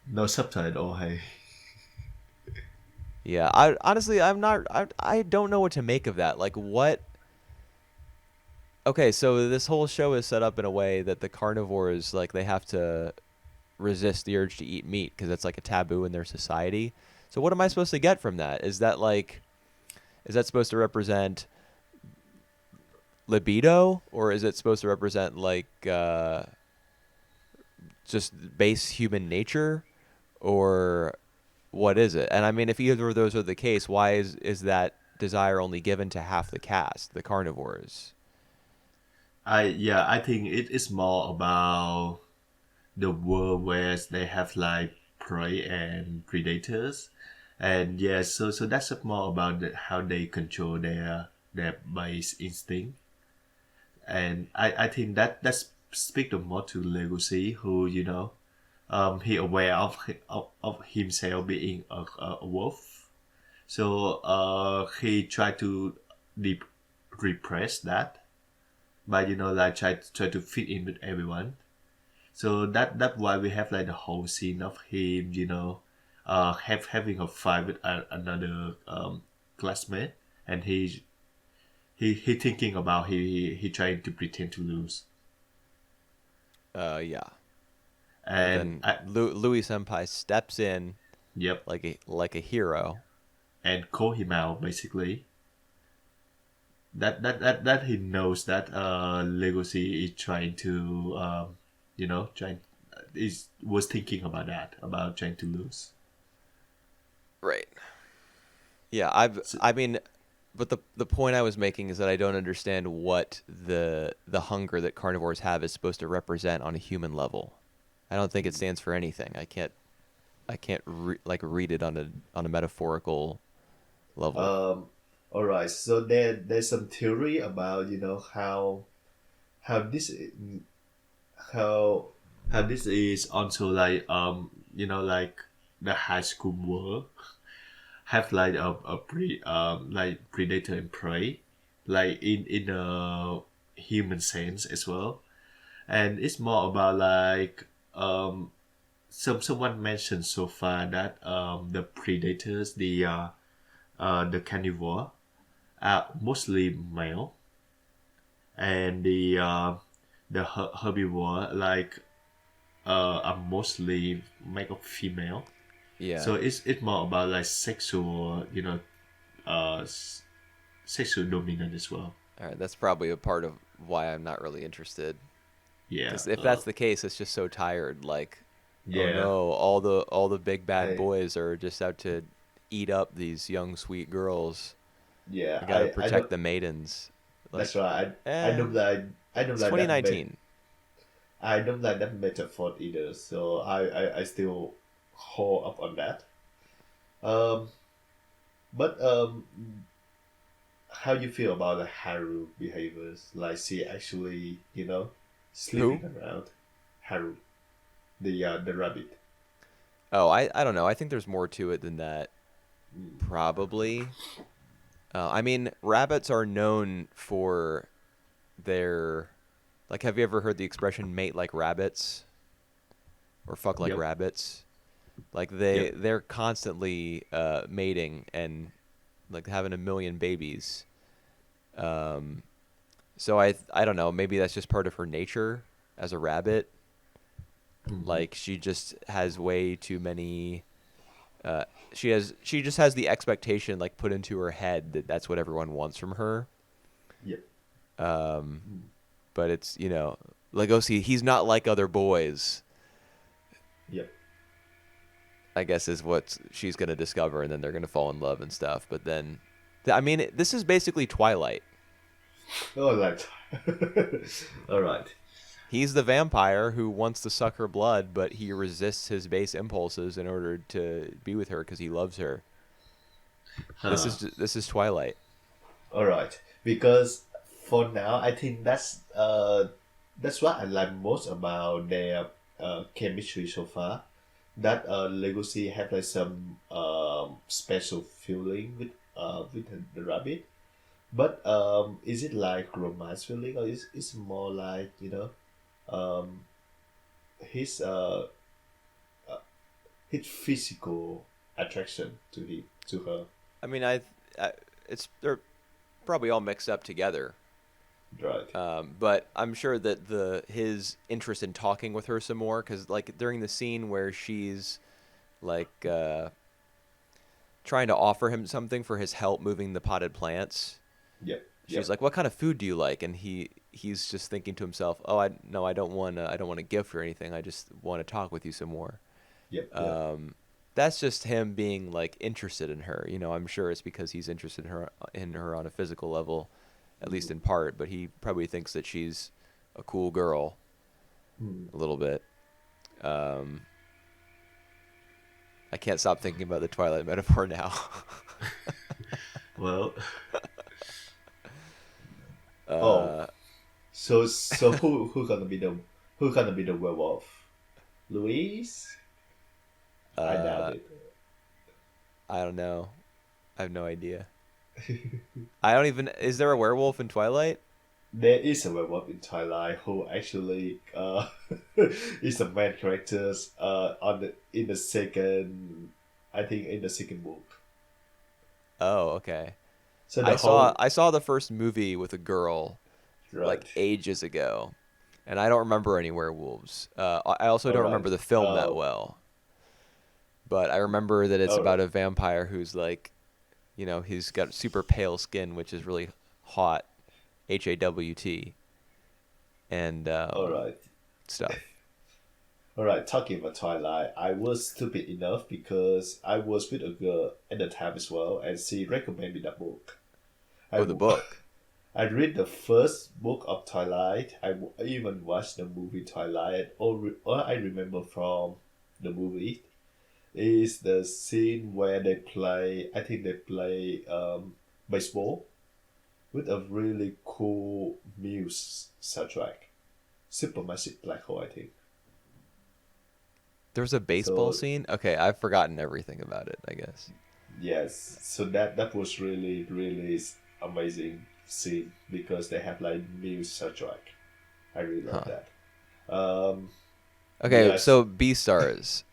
No subtitle. Hey.
yeah, I don't know what to make of that. Like what? Okay, so this whole show is set up in a way that the carnivores, like, they have to resist the urge to eat meat because it's like a taboo in their society. So what am I supposed to get from that? Is that supposed to represent libido, or is it supposed to represent like just base human nature, or what is it? And I mean, if either of those are the case, why is that desire only given to half the cast, the carnivores?
I think it is more about the world where they have like prey and predators, and yeah, so that's more about how they control their base instinct, and I think that's speak the more to Legacy, who he aware of himself being a wolf, so he tried to de- repress that by like try to fit in with everyone. So that's why we have like the whole scene of him, having a fight with another classmate, and he thinking about he trying to pretend to lose,
Yeah. But
and
then Louis Senpai steps in
yep,
like a hero.
and call him out basically. that he knows that Legacy is trying to trying is was thinking about that, about trying to lose.
Right. Yeah,
So,
I mean, but the point I was making is that I don't understand what the hunger that carnivores have is supposed to represent on a human level. I don't think it stands for anything. I can't like read it on a metaphorical level.
um, all right. So there's some theory about how this how how this is also like like the high school world have like a like predator and prey, like in a human sense as well, and it's more about like someone mentioned so far that the predators, the carnivore, are mostly male, and the herbivore like are mostly made of female.
Yeah.
So it's more about like sexual, uh, s- sexual dominant as well.
All right, that's probably a part of why I'm not really interested.
Yeah.
Because if that's the case, it's just so tired. Like, oh
Yeah.
no, all the big bad
I
boys are just out to eat up these young sweet girls.
yeah.
I gotta
I
protect
don't.
the maidens.
That's
Like,
right. I
eh,
don't like. I don't
it's
like that.
2019.
I don't like that metaphor either. So I still hold up on that. Um. But how you feel about the Haru behaviors? Like she actually,
Who?
sleeping around. Haru, the rabbit.
Oh, I don't know. I think there's more to it than that. Probably. I mean, rabbits are known for their like. Have you ever heard the expression "mate like rabbits" or "fuck like
Yep.
rabbits"? Like
Yep.
they're constantly mating and like having a million babies. Um, so I don't know. Maybe that's just part of her nature as a rabbit.
Mm-hmm.
Like she just has way too many. Uh, she just has the expectation like put into her head that that's what everyone wants from her.
Yep.
Um,
Mm.
but it's Legosi. He's not like other boys.
Yep.
I guess is what she's gonna discover, and then they're gonna fall in love and stuff. But then, I mean, this is basically Twilight.
All right. All right.
He's the vampire who wants to suck her blood, but he resists his base impulses in order to be with her because he loves her.
Huh.
This is Twilight.
All right. Because for now, I think that's what I like most about their chemistry so far. That Legacy have like some special feeling with the rabbit. But is it like romance feeling, or is more like um his uh uh, his physical attraction to her,
I mean, I it's they're probably all mixed up together.
right?
But I'm sure that the his interest in talking with her some more, because like during the scene where she's like trying to offer him something for his help moving the potted plants,
Yep.
she's
Yep.
like, "What kind of food do you like?" And he's just thinking to himself, "Oh, I no, I don't want a gift or anything. I just want to talk with you some more."
Yep. Yep.
Um, that's just him being like interested in her. I'm sure it's because he's interested in her on a physical level, at least in part. But he probably thinks that she's a cool girl
Hmm.
a little bit. Um, I can't stop thinking about the Twilight metaphor now.
Well, oh,
uh,
so who gonna be the werewolf? Louise? I doubt
uh,
it.
I don't know. I have no idea. I don't even. Is there a werewolf in Twilight?
There is a werewolf in Twilight who actually is the main characters on the in the second, I think in the second book.
Oh, okay.
So the whole
I saw the first movie with a girl
right.
like ages ago, and I don't remember any werewolves. I also
All
don't
right.
remember the film that well, but I remember that it's
All
about
right.
a vampire who's like, he's got super pale skin, which is really hot HAWT and
All right.
stuff.
All right, talking about Twilight, I was stupid enough because I was with a girl at the time as well, and she recommended me that book.
Oh, the
I,
book.
I read the first book of Twilight. I even watched the movie Twilight. All I remember from the movie is the scene where they play, I think they play baseball with a really cool Muse soundtrack. Supermassive Black Hole, I think.
There's a baseball
So
scene? Okay, I've forgotten everything about it, I guess.
yes, so that was really amazing scene because they have like Muse soundtrack. I really love
Huh.
that. Um,
Okay,
yes,
so Beastars.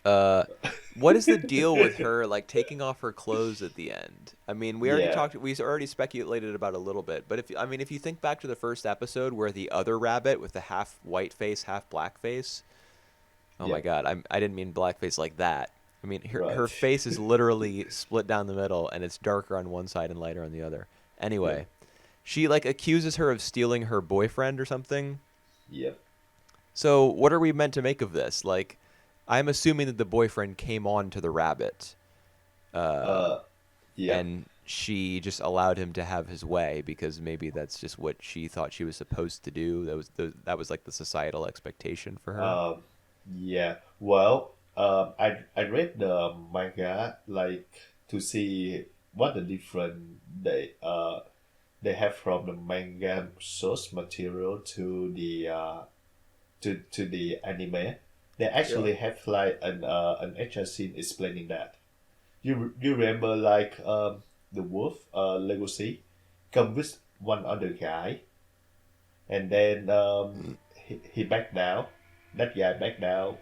What is the deal with her like taking off her clothes at the end? I mean,
yeah,
we already speculated about it a little bit, but if you think back to the first episode where the other rabbit with the half white face, half black face, oh my
yeah,
God, I didn't mean blackface like that. I mean her
right,
face is literally split down the middle and it's darker on one side and lighter on the other.
yeah,
Anyway, she like accuses her of stealing her boyfriend or something.
yeah,
So what are we meant to make of this? Like, I'm assuming that the boyfriend came on to the rabbit, uh,
uh, yeah.
and she just allowed him to have his way because maybe that's just what she thought she was supposed to do. That was like the societal expectation for her.
Um, yeah. Well, I read the manga like to see what the different they have from the manga source material to the to the anime. They
Yeah.
actually have like an action scene explaining that. You remember like the wolf Legacy come with one other guy, and then he backed down. That guy backed down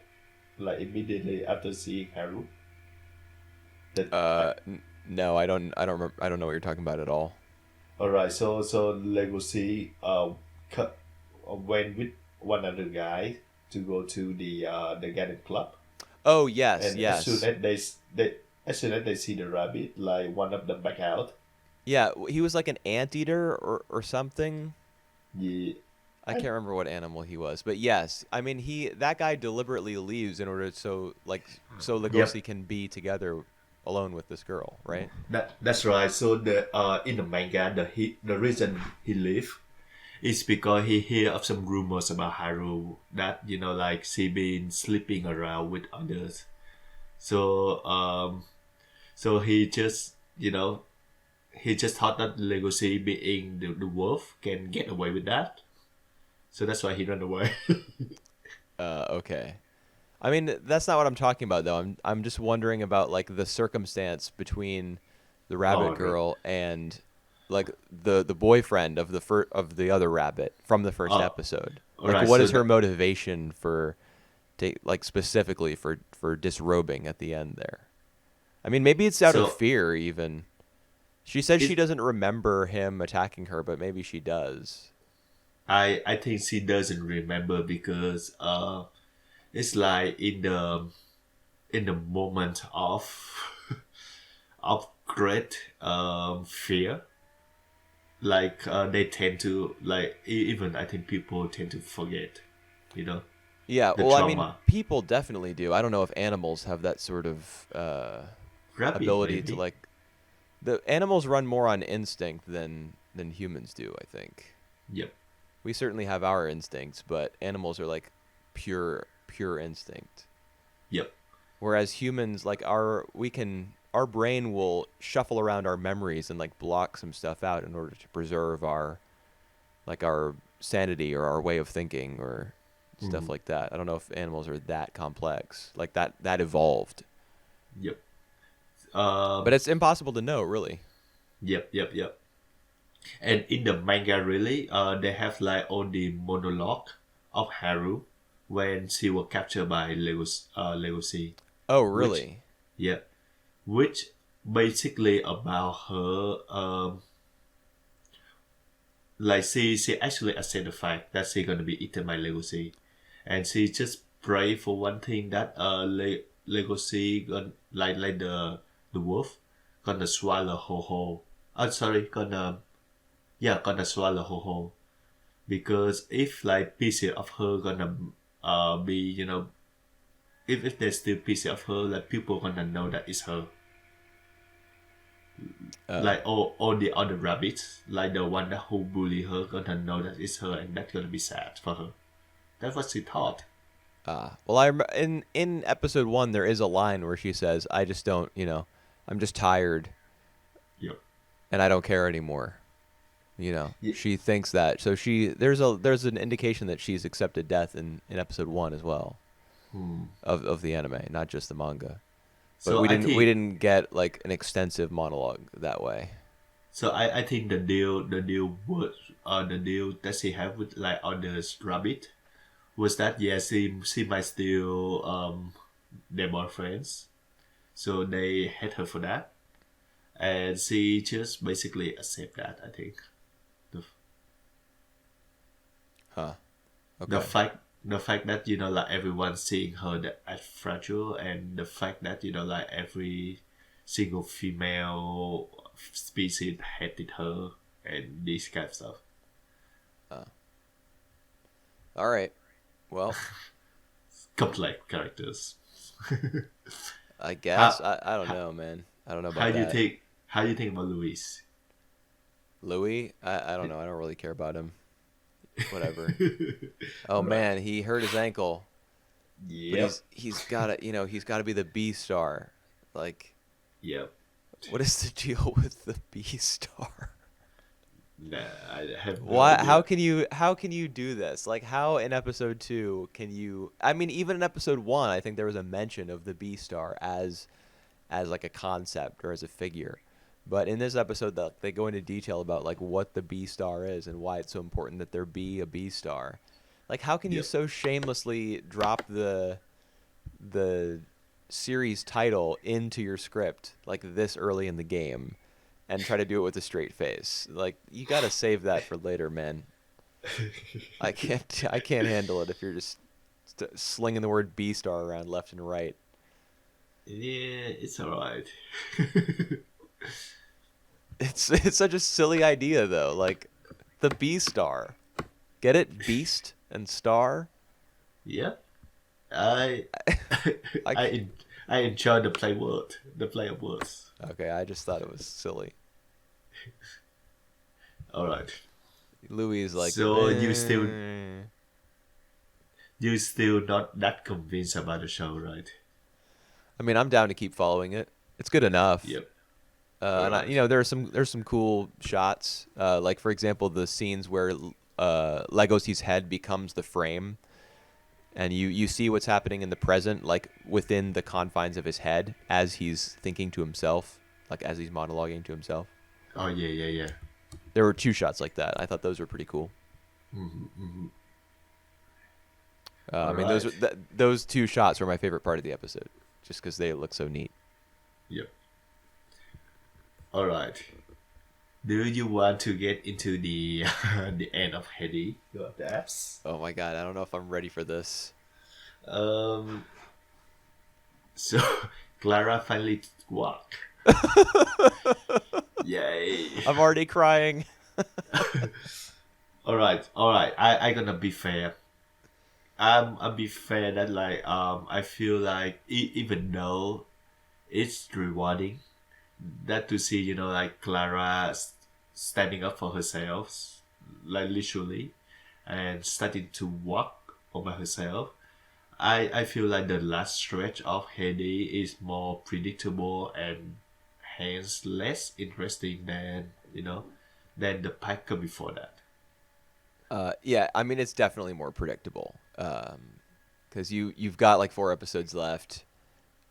like immediately after seeing Haru. That
No, I don't remember, I don't know what you're talking about at all.
all right. So Legacy cut went with one other guy to go to the garden club,
Oh yes,
and as soon
yes,
as they as soon as they see the rabbit, like one of them back out.
yeah. He was like an anteater or something.
Yeah,
I
I,
can't remember what animal he was, but yes, I mean that guy deliberately leaves in order so
yep.
Legosi can be together alone with this girl, right?
That's right. So the in the manga, the reason he leave is because he hear of some rumors about Haru that like she been sleeping around with others. So so he just thought that Legacy being the wolf can get away with that. So that's why he ran away.
Okay. I mean, that's not what I'm talking about though. I'm just wondering about like the circumstance between the rabbit
Oh, right.
girl and like the boyfriend of of the other rabbit from the first
Oh,
episode.
all
Like,
right.
what
So
is her
the,
motivation for, like specifically for disrobing at the end there? I mean, maybe it's out of
so
fear even. She says she
it
doesn't remember him attacking her, but maybe she does.
I think she doesn't remember because it's like in the moment of of great fear, like they tend to like even I think people tend to forget, you know,
Yeah,
the
well, I mean,
trauma.
people definitely do. I don't know if animals have that sort of
Rabbit
ability to
maybe.
like. The animals run more on instinct than humans do. I think
Yep,
we certainly have our instincts, but animals are like pure instinct.
yep.
Whereas humans, like our brain will shuffle around our memories and like block some stuff out in order to preserve our sanity or our way of thinking or stuff
Hmm.
like that. I don't know if animals are that complex, like that evolved.
Yep.
But
Um.
it's impossible to know, really.
Yep. Yep. Yep. And in the manga, really, they have like all the monologue of Haru when she was captured by Legoshi,
Oh,
which
really?
yeah, which basically about her like she actually accept the fact that she gonna be eaten by Legoshi, and she just pray for one thing that Legoshi gonna like the wolf gonna swallow her whole. Oh, sorry, gonna
yeah, gonna swallow her whole. Because if like pieces of her gonna be, if there's still pieces of her, like people gonna know that it's her.
Oh,
Like all the other rabbits, like the one that who bully her, gonna know that it's her, and that's gonna be sad for her. That's what she thought.
well, in episode 1 there is a line where she says, "I just don't, I'm just tired
Yep.
and I don't care anymore."
Yeah.
She thinks that. So there's an indication that she's accepted death in episode 1 as well of the anime, not just the manga. But
So
we
I
didn't we
think
didn't get like an extensive monologue that way.
I think the deal that she have with like others rabbit was that yeah she might still their boyfriends, so they hate her for that, and she just basically accept that. I think the
Huh.
the
Okay.
fact the fact that like everyone seeing her that as fragile, and the fact that like every single female species hated her and this kind of stuff.
All right. Well,
Complex characters.
I
How
guess I don't
how,
know, man. I don't know
how
about
do you
that.
think how do you think about Louis?
Louis, I don't know. I don't really care about him. Whatever. Oh man, he hurt his ankle, but
Yep.
he's got to, he's got to be the B star. Like,
Yep.
what is the deal with the B star?
Nah, I have no
Why?
idea.
How can you do this? Like, how in episode 2 can you? I mean, even in episode 1, I think there was a mention of the B star as like a concept or as a figure. But in this episode, they go into detail about like what the B star is and why it's so important that there be a B star. Like, how can you
Yep.
so shamelessly drop the series title into your script like this early in the game and try to do it with a straight face? Like, you got to save that for later, man. I can't handle it if you're just slinging the word B star around left and right.
Yeah, it's alright.
It's such a silly idea though. Like, the B star. Get it? Beast and star?
Yeah. I
I
I
can't.
en- I enjoy the play of words.
Okay, I just thought it was silly.
Alright.
Louis is like,
So
"Eh."
you still not that convinced about the show, right?
I mean, I'm down to keep following it. It's good enough.
Yep.
And
Alright.
there's some cool shots. Like for example, the scenes where Legosi's head becomes the frame, and you see what's happening in the present, like within the confines of his head as he's thinking to himself, like as he's monologuing to himself.
Oh yeah.
There were 2 shots like that. I thought those were pretty cool. I mean,
Alright.
those 2 shots were my favorite part of the episode, just because they look so neat.
Yep. Alright. Do you want to get into the the end of Heidi? Your apps?
Oh my god, I don't know if I'm ready for this.
Um. So Clara finally walk. Yay!
I'm already crying.
Alright. I gonna be fair. I'm be fair that like I feel like even though it's rewarding that to see like Clara standing up for herself, like literally, and starting to walk over herself. I feel like the last stretch of Heidi is more predictable and hence less interesting than the packer before that.
Yeah, I mean it's definitely more predictable. Because you've got like 4 episodes left.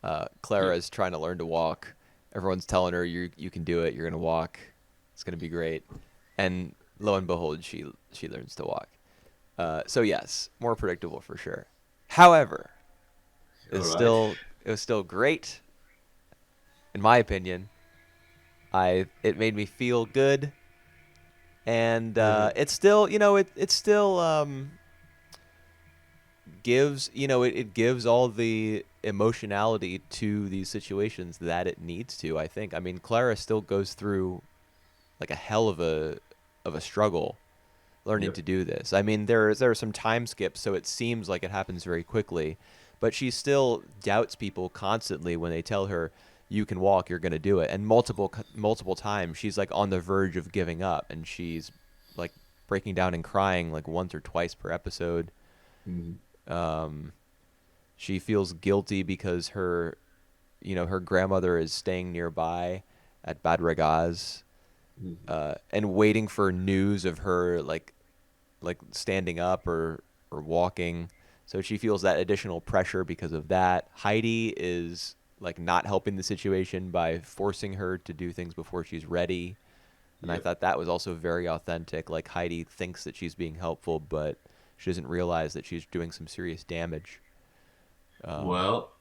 Yep.
Clara's trying to learn to walk. Everyone's telling her you can do it. You're gonna walk. It's gonna be great. And lo and behold, she learns to walk. So yes, more predictable for sure. However,
All
it's
right.
still it was still great, in my opinion. It made me feel good, and it's still it still gives it gives all the emotionality to these situations that it needs to. I think. I mean, Clara still goes through like a hell of a of a struggle learning
Yep.
to do this. I mean, there are some time skips, so it seems like it happens very quickly, but she still doubts people constantly when they tell her you can walk, you're going to do it. And multiple times she's like on the verge of giving up, and she's like breaking down and crying like once or twice per episode.
Mm-hmm.
Um, she feels guilty because her grandmother is staying nearby at Bad Ragaz,
Mm-hmm.
and waiting for news of her like standing up or walking. So she feels that additional pressure because of that. Heidi is like not helping the situation by forcing her to do things before she's ready. And I
Yep.
thought that was also very authentic. Like Heidi thinks that she's being helpful, but she doesn't realize that she's doing some serious damage.
Well,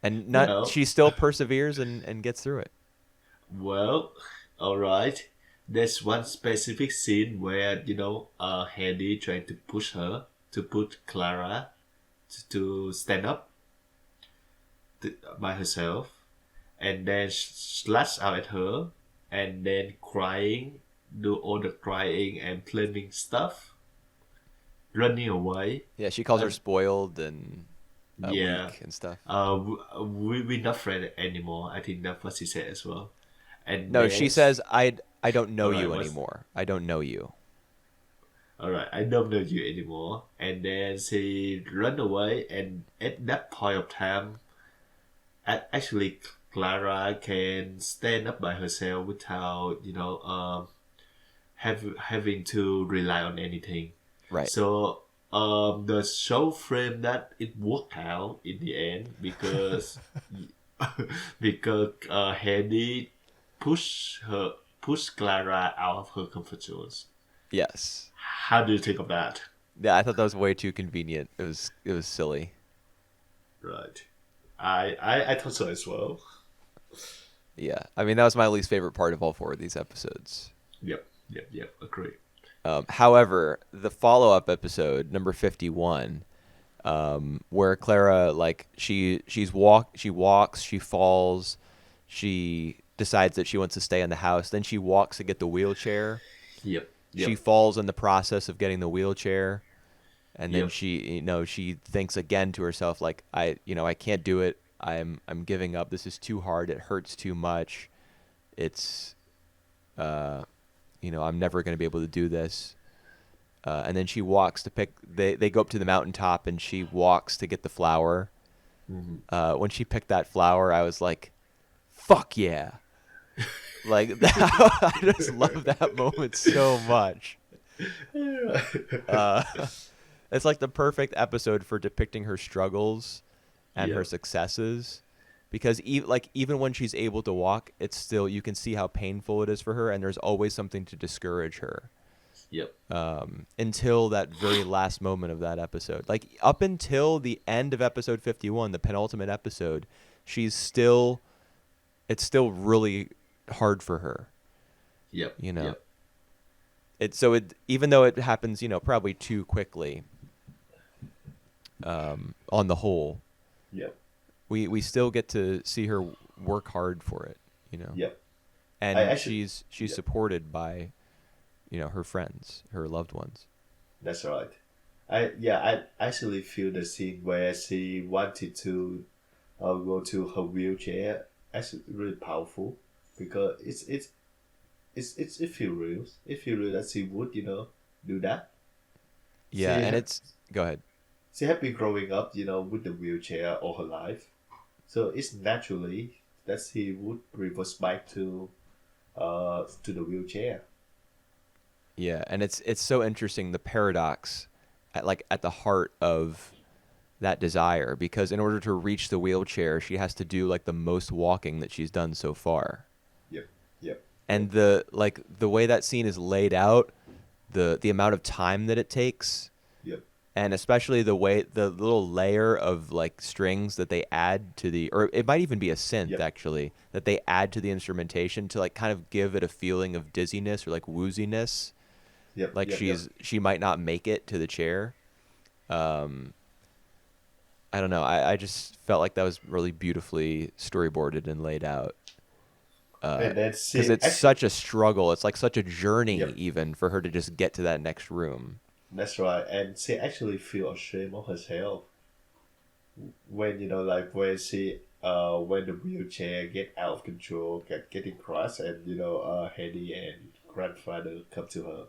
And not
well,
she still perseveres and gets through it.
well. All right. There's one specific scene where Heidi trying to push her to put Clara to stand up by herself, and then slash out at her, and then crying, do all the crying and claiming stuff, running away.
Yeah, she calls her
Uh,
spoiled and
yeah,
weak and stuff.
we're not friends anymore. I think that's what she said as well. And
No,
then,
she says I don't know
all right,
you
what's
anymore. I don't know you.
all right? I don't know you anymore. And then she run away, and at that point of time, actually, Clara can stand up by herself without having to rely on anything.
Right.
So the show frame that it worked out in the end because because Heidi push Clara out of her comfort zones.
Yes.
How do you think of that?
Yeah, I thought that was way too convenient. It was silly.
Right. I thought so as well.
Yeah. I mean, that was my least favorite part of all four of these episodes.
Yep. Agree.
However, the follow-up episode, number 51, where Clara like she walks, she falls, she decides that she wants to stay in the house, then she walks to get the wheelchair.
Yep.
She
Yep.
falls in the process of getting the wheelchair, and then
Yep.
she thinks again to herself like I can't do it. I'm giving up. This is too hard. It hurts too much. It's I'm never going to be able to do this. And then she walks to pick. They go up to the mountaintop, and she walks to get the flower.
Mm-hmm.
When she picked that flower, I was like, "Fuck yeah!" Like I just love that moment so much. Uh, it's like the perfect episode for depicting her struggles and her
Yep.
successes, because even when she's able to walk, it's still you can see how painful it is for her, and there's always something to discourage her.
Yep.
Until that very last moment of that episode. Like up until the end of episode 51, the penultimate episode, it's still really hard for her,
Yep.
you know.
Yep.
Even though it happens, probably too quickly, on the whole,
Yep.
we still get to see her work hard for it,
Yep.
And
I actually.
she's
Yep.
supported by, her friends, her loved ones.
That's right. I actually feel the scene where she wanted to go to her wheelchair actually really powerful because it feel real. It feel real that she would do that.
Yeah,
She
and
ha-
go ahead.
she had been growing up with the wheelchair all her life, so it's naturally that she would reverse back to the wheelchair.
Yeah, and it's so interesting, the paradox at the heart of that desire, because in order to reach the wheelchair, she has to do like the most walking that she's done so far.
Yep. Yep.
And the way that scene is laid out, the amount of time that it takes,
Yep.
and especially the way the little layer of like strings that they add to or it might even be a synth
Yep.
actually, that they add to the instrumentation to like kind of give it a feeling of dizziness or like wooziness,
Yep.
like
Yep. Yep.
she might not make it to the chair. I don't know. I just felt like that was really beautifully storyboarded and laid out.
And then
because
she
it's
actually,
such a struggle. It's like such a journey
yep,
even for her to just get to that next room.
that's right. And she actually feel ashamed of herself when like when the wheelchair get out of control, getting crushed, and Heidi and grandfather come to her,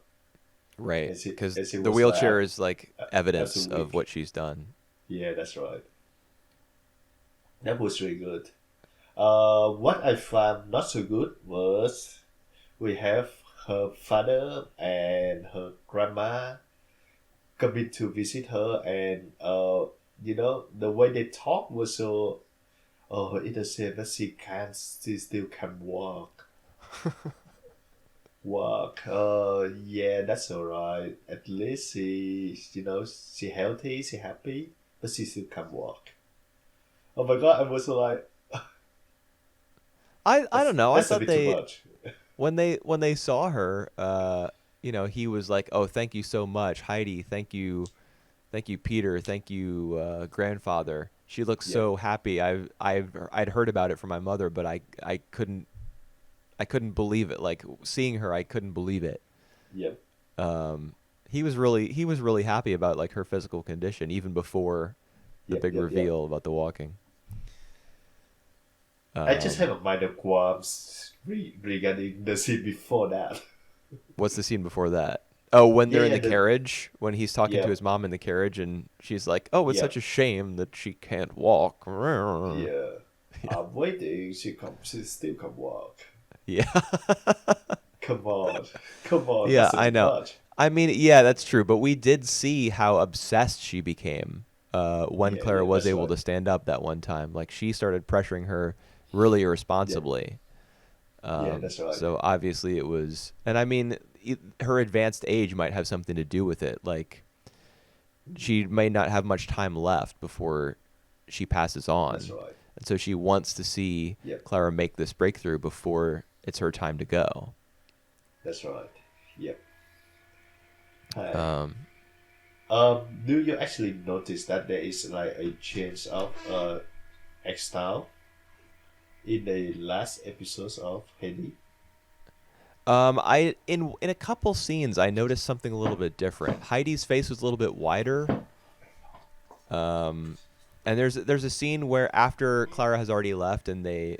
Right,
and she
because
and she
the
was like,
wheelchair is like
as a
evidence of
weak.
what she's done.
Yeah, that's right. That was really good. What I found not so good was we have her father and her grandma coming to visit her, and the way they talk was so innocent that she still can walk. Yeah, that's alright. At least she healthy, she happy, but she still can walk. Oh my god, I was like,
I don't know. I
that's a
thought
bit too
they
much.
when they saw her, he was like, "Oh, thank you so much, Heidi. Thank you, Peter. Thank you, grandfather. She looks
Yep,
so happy. I'd heard about it from my mother, but I couldn't believe it. Like seeing her, I couldn't believe it.
yep,
Um, he was really happy about like her physical condition even before the
yep,
big
yep, yep.
reveal about the walking.
I just have
Um,
a minor qualms regarding the scene before that.
what's the scene before that? Oh, when
Yeah,
they're in
yeah,
the carriage, when he's talking to
yep,
his mom in the carriage, and she's like, "Oh, it's such
yep,
a shame that she can't walk."
yeah. I'm waiting. She still can walk.
Yeah,
Come on, come on.
yeah,
That's a
I
bit
know.
much.
I mean, yeah, that's true. But we did see how obsessed she became when
Yeah,
Clara
yeah,
was
that's
able
right.
to stand up that one time. Like she started pressuring her really
Yeah,
irresponsibly.
yeah, that's right.
So obviously it was, and I mean, her advanced age might have something to do with it. Like she may not have much time left before she passes
That's
on,
right.
and so she wants to see
Yep,
Clara make this breakthrough before it's her time to go.
that's right. Yep. Hi.
Um,
Do you actually notice that there is like a change of X style in the last episodes of Heidi?
I in a couple scenes I noticed something a little bit different. Heidi's face was a little bit wider. Um, and there's a scene where after Clara has already left and they're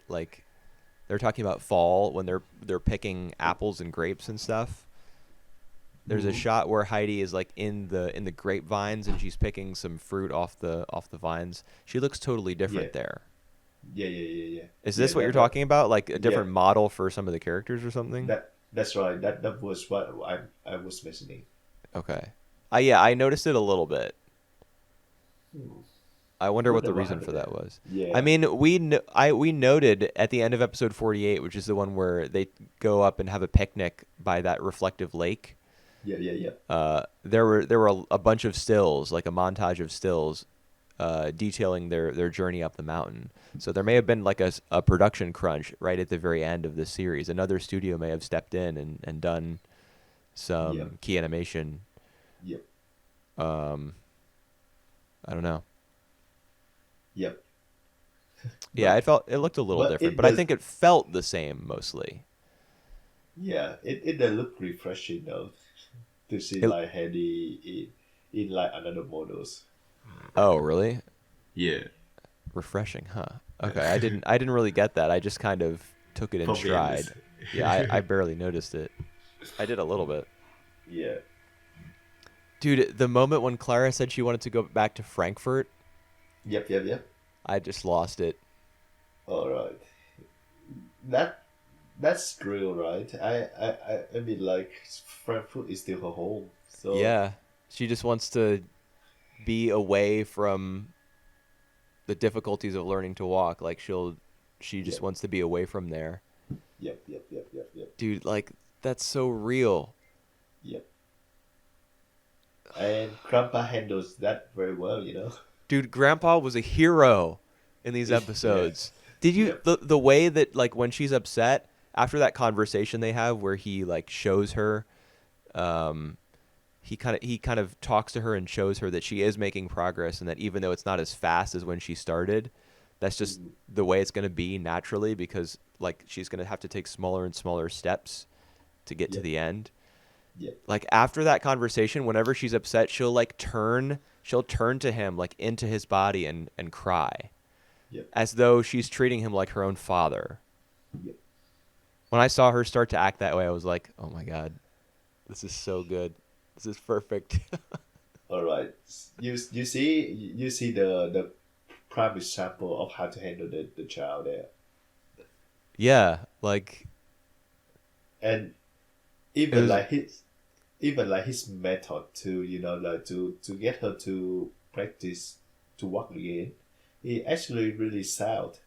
talking about fall when they're picking apples and grapes and stuff. There's a
Mm-hmm.
shot where Heidi is like in the grapevines and she's picking some fruit off the vines. She looks totally
Yeah,
different there.
yeah, yeah, yeah, yeah.
Is
Yeah,
this what you're talking about? Like a
yeah,
different model for some of the characters or something?
that's right. That was what I was mentioning.
Okay. Yeah, I noticed it a little bit.
Hmm.
I wonder what
Wonder
the
what
reason
happened
for that
there.
was. I
Yeah,
mean, we noted at the end of episode 48, which is the one where they go up and have a picnic by that reflective lake.
yeah, yeah, yeah,
There were a bunch of stills, like a montage of stills, detailing their journey up the mountain. So there may have been like a production crunch right at the very end of this series. Another studio may have stepped in and done
yep,
some key animation.
yep,
Um, I don't know.
yep.
Yeah,
But
it looked a little different,
it
but I
does.
think it felt the same mostly.
Yeah, it does look refreshing though to see
It,
like Heidi in like another models.
oh, really?
Yeah.
Refreshing, huh? Okay, I didn't really get that. I just kind of took it in
For me at least.
stride. Yeah, I barely noticed it. I did a little bit.
Yeah.
Dude, the moment when Clara said she wanted to go back to Frankfurt,
Yep, yep, yep.
I just lost it.
All right. That that's true, right? I mean, like Frankfurt is still her home, so
Yeah, she just wants to be away from the difficulties of learning to walk. Like she just
yep,
wants to be away from there.
yep, yep, yep, yep, yep,
Dude, like that's so real.
yep. And Grandpa handles that very well, you know.
Dude, Grandpa was a hero in these
Yeah,
episodes. Did you
yep,
the way that like when she's upset after that conversation they have where he like shows her um he kind of talks to her and shows her that she is making progress and that even though it's not as fast as when she started, That's just the way it's going to be naturally because like she's going to have to take smaller and smaller steps to get to
Yep.
the end.
Yep.
Like after that conversation, whenever she's upset, she'll turn to him like into his body and cry
Yep.
as though she's treating him like her own father.
Yep.
When I saw her start to act that way, I was like, oh my God, this is so good. This is perfect.
All right. You see the prime example of how to handle the child there.
Yeah, like
And
it
even
was,
like his method to like to get her to practice to walk again, he actually really sound.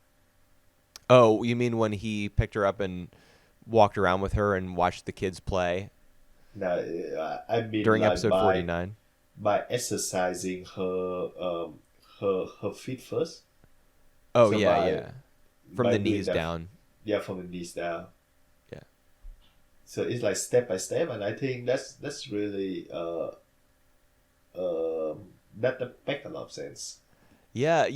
oh, you mean when he picked her up and walked around with her and watched the kids play
Now, I mean
during
like
episode 49?
by exercising her feet first.
Oh,
So
yeah,
by
yeah. From
by
the
doing
knees
that,
down.
yeah, from the knees down.
Yeah.
So it's like step by step, and I think that's really that make a lot of sense.
Yeah,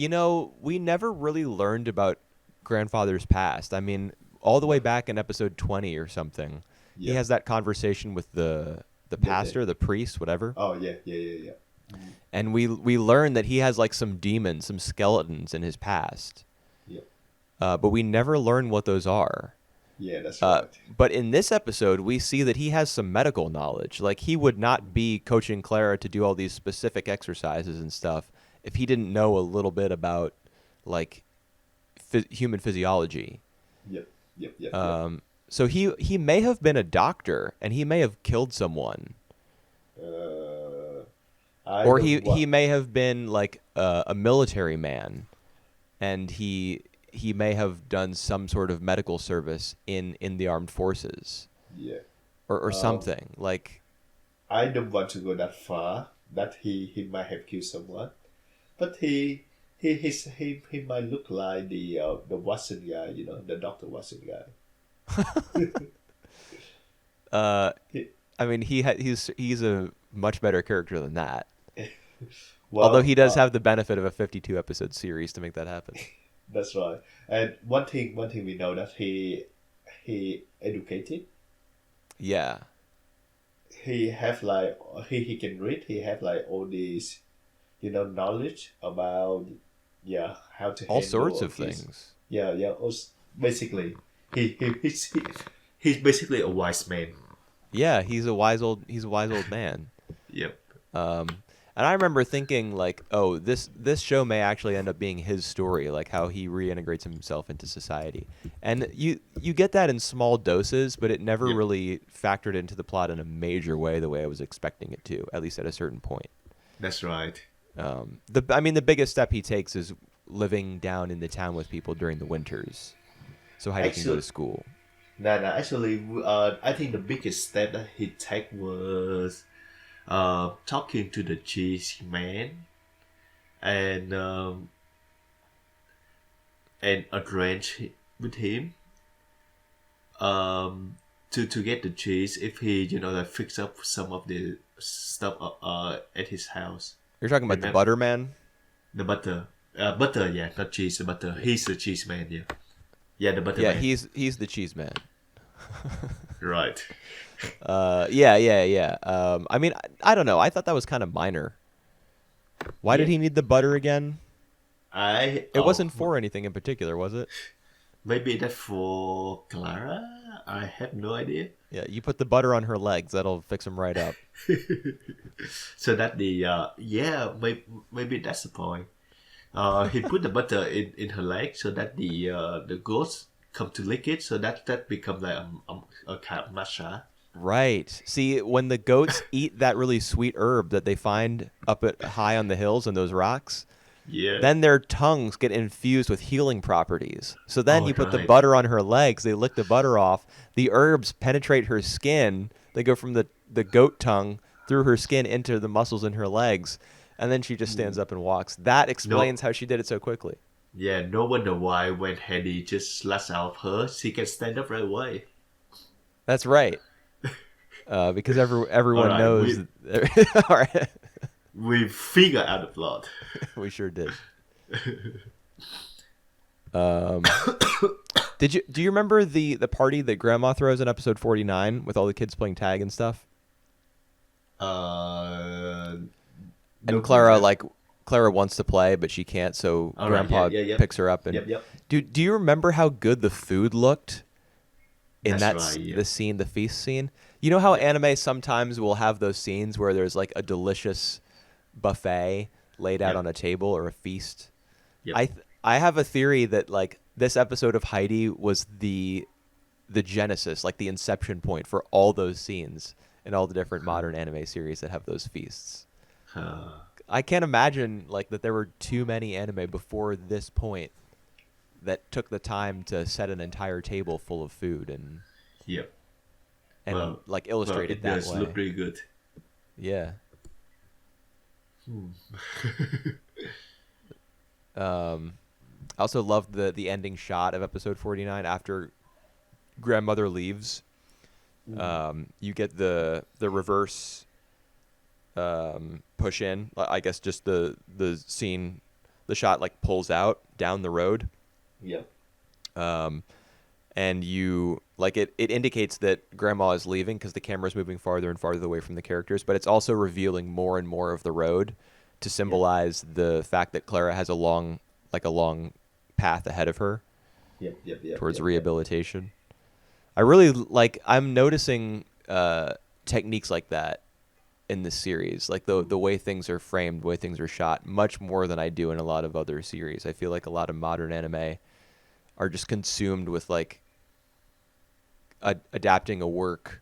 we never really learned about grandfather's past. I mean, all the way back in episode 20 or something, he
Yeah.
has that conversation with the
The-
pastor, the priest, whatever.
Oh yeah.
And we learn that he has like some demons, some skeletons in his past.
Yeah.
But we never learn what those are.
Yeah, that's right.
But in this episode, we see that he has some medical knowledge. Like he would not be coaching Clara to do all these specific exercises and stuff if he didn't know a little bit about like human physiology.
Yep.
So he may have been a doctor and he may have killed someone,
I
or
don't wa-
he may have been like a military man, and he may have done some sort of medical service in the armed forces
yeah.
or something like.
I don't want to go that far. That he might have killed someone, but he might look like the Watson guy, the Doctor Watson guy. He-
I mean, he's a much better character than that.
well,
Although he does have the benefit of a 52 episode series to make that happen.
That's right. And one thing we know that he educated.
Yeah.
He have like he can read. He have like all these, knowledge about how to
All
handle
sorts of
his-
things.
Yeah. Basically, he's basically a wise man.
Yeah, he's a wise old man.
Yep.
And I remember thinking like, oh, this show may actually end up being his story, like how he reintegrates himself into society. And you get that in small doses, but it never
Yep.
really factored into the plot in a major way the way I was expecting it to, at least at a certain point.
That's right.
The biggest step he takes is living down in the town with people during the winters, so Heidi can go to school.
No. Actually, I think the biggest step that he take was talking to the cheese man and arrange with him to get the cheese if he like fix up some of the stuff at his house.
You're talking about the butter man?
The butter. Butter, yeah, not cheese, the butter. He's the cheese man, yeah. Yeah, the butter
Yeah,
man.
he's the cheese man.
Right.
Yeah. I mean, I don't know. I thought that was kind of minor. Why did he need the butter again? It wasn't for anything in particular, was it?
Maybe that's for Clara? I have no idea.
Yeah, you put the butter on her legs. That'll fix them right up.
So that maybe that's the point. He put the butter in her leg so that the goats come to lick it, so that becomes like a kind of matcha.
Right. See, when the goats eat that really sweet herb that they find up high on the hills and those rocks,
Yeah.
then their tongues get infused with healing properties. So then
Oh,
you put the
right.
butter on her legs, they lick the butter off, the herbs penetrate her skin, they go from the goat tongue through her skin into the muscles in her legs, and then she just stands up and walks. That explains how she did it so quickly.
Yeah, no wonder why when Heidi just slash out of her, she can stand up right away.
That's right. Because everyone
Alright,
knows. All right.
We figure out the plot.
We sure did. Um, do you remember the party that Grandma throws in episode 49 with all the kids playing tag and stuff?
No,
And Clara wants to play, but she can't, so
all right,
Grandpa
yeah.
picks her up. And
Yep.
do you remember how good the food looked in
That's right. Yeah.
the scene, the feast scene? You know how anime sometimes will have those scenes where there's like a delicious buffet laid out
Yep.
on a table or a feast?
Yep.
I have a theory that like this episode of Heidi was the genesis, like the inception point for all those scenes in all the different modern anime series that have those feasts. I can't imagine like that there were too many anime before this point that took the time to set an entire table full of food and
Yep.
like illustrate
It
it that
does
way.
look pretty good.
Yeah. I also loved the ending shot of episode 49 after grandmother leaves. You get the reverse push in. I guess just the scene, the shot like pulls out down the road.
Yep.
And you like it indicates that grandma is leaving because the camera's moving farther and farther away from the characters, but it's also revealing more and more of the road to symbolize the fact that Clara has a long path ahead of her towards rehabilitation. I really I'm noticing techniques like that in this series, like the way things are framed, the way things are shot, much more than I do in a lot of other series. I feel like a lot of modern anime are just consumed with like adapting a work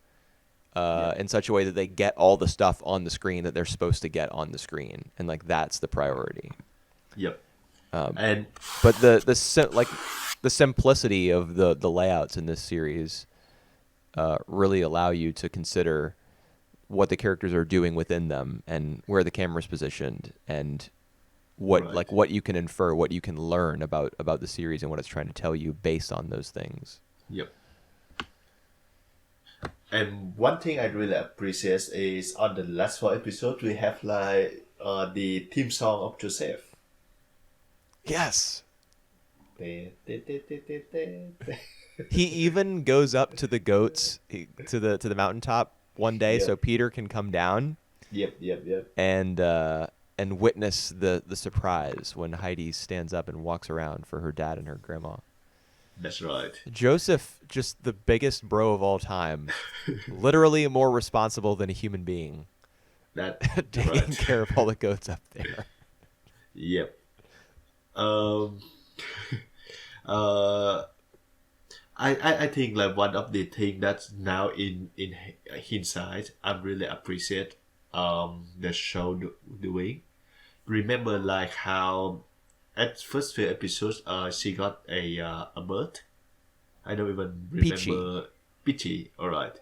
in such a way that they get all the stuff on the screen that they're supposed to get on the screen, and like that's the priority.
Yep.
And but the simplicity of the layouts in this series really allow you to consider what the characters are doing within them and where the camera's positioned and what you can infer, what you can learn about the series and what it's trying to tell you based on those things.
Yep.
And one thing I really appreciate is on the last 4 episodes we have like the theme song of Joseph.
Yes.
He
He even goes up to the goats to the mountaintop one day so Peter can come down.
Yep.
And witness the surprise when Heidi stands up and walks around for her dad and her grandma.
That's right.
Joseph, just the biggest bro of all time, literally more responsible than a human being, taking care of all the goats up there.
Yep. I think like one of the thing that's now in hindsight I really appreciate the show doing. Remember like how at first few episodes she got a bird. I don't even remember. Peachy. All right.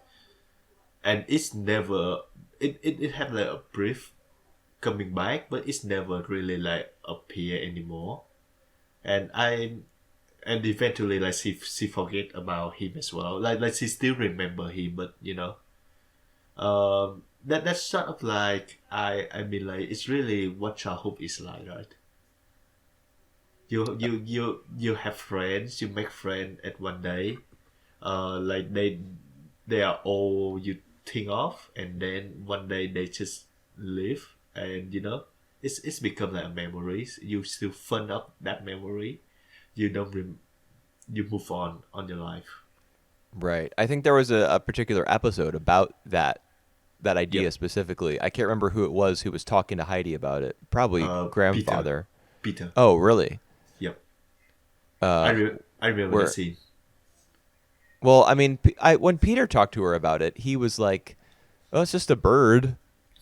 And it's never it had like a brief coming back, but it's never really like appear anymore. And eventually like she forget about him as well. Like she still remember him, but you know, that's sort of like I mean like it's really what childhood is like, right? You have friends, you make friends at one day, like they are all you think of, and then one day they just leave, and you know it's become like a memories. You still fun up that memory. You don't you move on your life.
Right. I think there was a particular episode about that idea specifically. I can't remember who it was who was talking to Heidi about it. Probably grandfather.
Peter.
Oh, really?
Yep. I remember the scene.
Well, I mean, when Peter talked to her about it, he was like, "Oh, it's just a bird.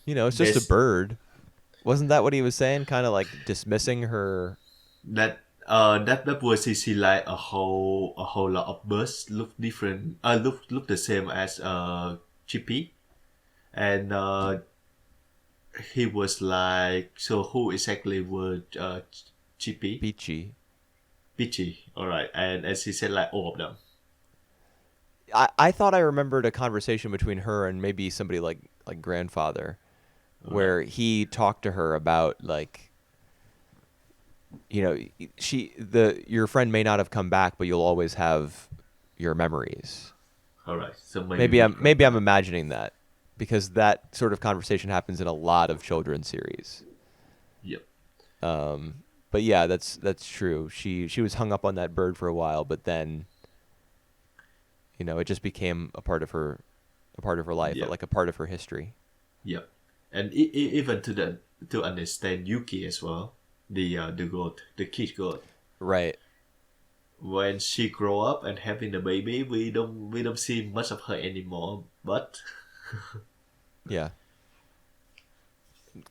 You know, it's just a bird." Wasn't that what he was saying? Kind of like dismissing her.
That was see like a whole lot of birds look different. Look the same as Chippy, and he was like, so who exactly were Chippy? Peachy. All right, and as he said, like all of them.
I thought I remembered a conversation between her and maybe somebody like grandfather, where he talked to her about like your friend may not have come back, but you'll always have your memories.
All right. So maybe
Maybe I'm imagining that, because that sort of conversation happens in a lot of children's series.
Yep.
But yeah, that's true. She was hung up on that bird for a while, but then it just became a part of her life,
Yep.
like a part of her history.
Yep. And even to understand Yuki as well, the goat, the kid goat.
Right.
When she grow up and having a baby, we don't see much of her anymore. But
Yeah.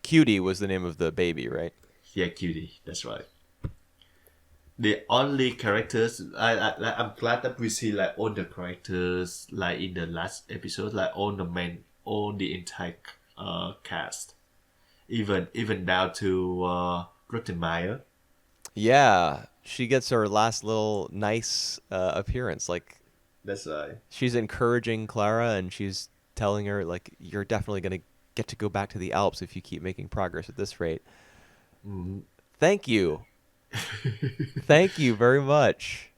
Cutie was the name of the baby, right?
yeah, cutie. That's right. The only characters I'm glad that we see like all the characters like in the last episode, like all the entire cast, even down to Rottenmeier.
Yeah, she gets her last little nice appearance. Like,
That's right.
she's encouraging Clara, and she's telling her, like, you're definitely going to get to go back to the Alps if you keep making progress at this rate.
Mm-hmm.
Thank you. Thank you very much.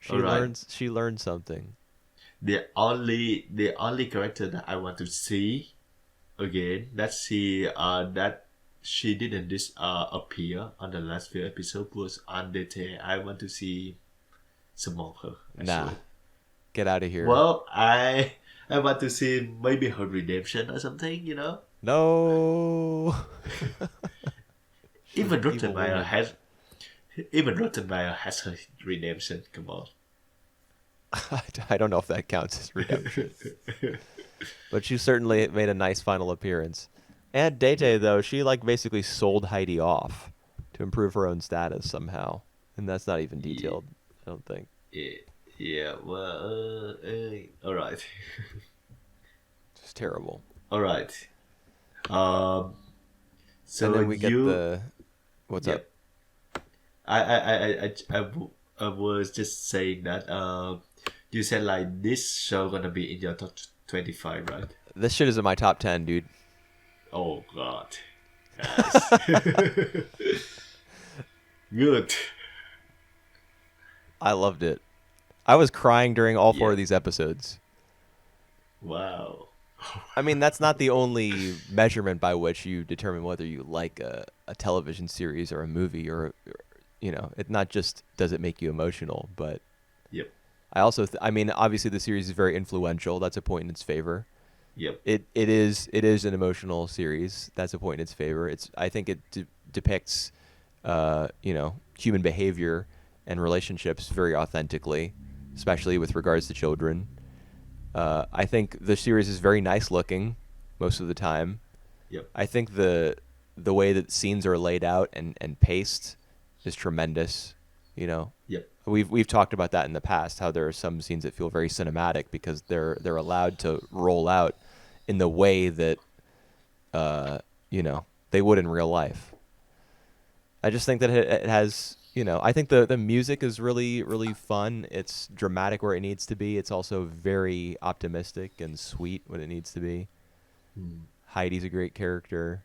All right.
She learned something.
The only character that I want to see again that she didn't appear on the last few episodes was Andete. I want to see some of her. Actually.
Nah. Get out of here.
Well, I want to see maybe her redemption or something.
No.
Even
an evil woman.
Rottenmeier has her redemption. Come on.
I don't know if that counts as redemption. But she certainly made a nice final appearance. And Dete, though, she basically sold Heidi off to improve her own status somehow. And that's not even detailed, I don't think.
Yeah, well, all right.
It's terrible.
All right. So
and then we get the... What's up?
I was just saying that you said like this show gonna be in your top 25, right?
This shit is in my top 10, dude.
Oh god. Yes. Good.
I loved it. I was crying during all 4 of these episodes.
Wow.
I mean, that's not the only measurement by which you determine whether you like a television series or a movie, or it's not just does it make you emotional, but
Yep.
I also I mean, obviously the series is very influential. That's a point in its favor.
Yep.
It is an emotional series. That's a point in its favor. I think it depicts human behavior and relationships very authentically, especially with regards to children. I think the series is very nice looking most of the time.
Yep.
I think the way that scenes are laid out and paced is tremendous.
Yep.
We've talked about that in the past, how there are some scenes that feel very cinematic because they're allowed to roll out in the way that they would in real life. I just think that it has, I think the music is really, really fun. It's dramatic where it needs to be. It's also very optimistic and sweet when it needs to be. Heidi's a great character.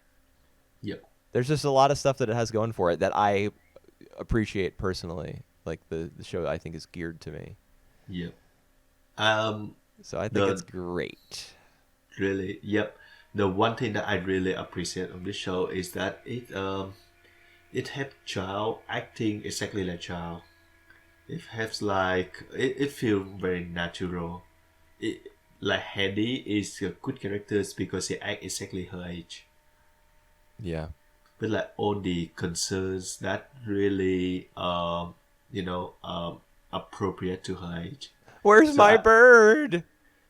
Yep.
There's just a lot of stuff that it has going for it that I appreciate personally. Like the show, I think, is geared to me.
Yep.
So I think it's great.
Really, yep. The one thing that I really appreciate on this show is that it has child acting exactly like child. It has it feels very natural. Like Heidi is a good character because she acts exactly her age.
Yeah.
But like all the concerns that really appropriate to her age.
Where's my bird?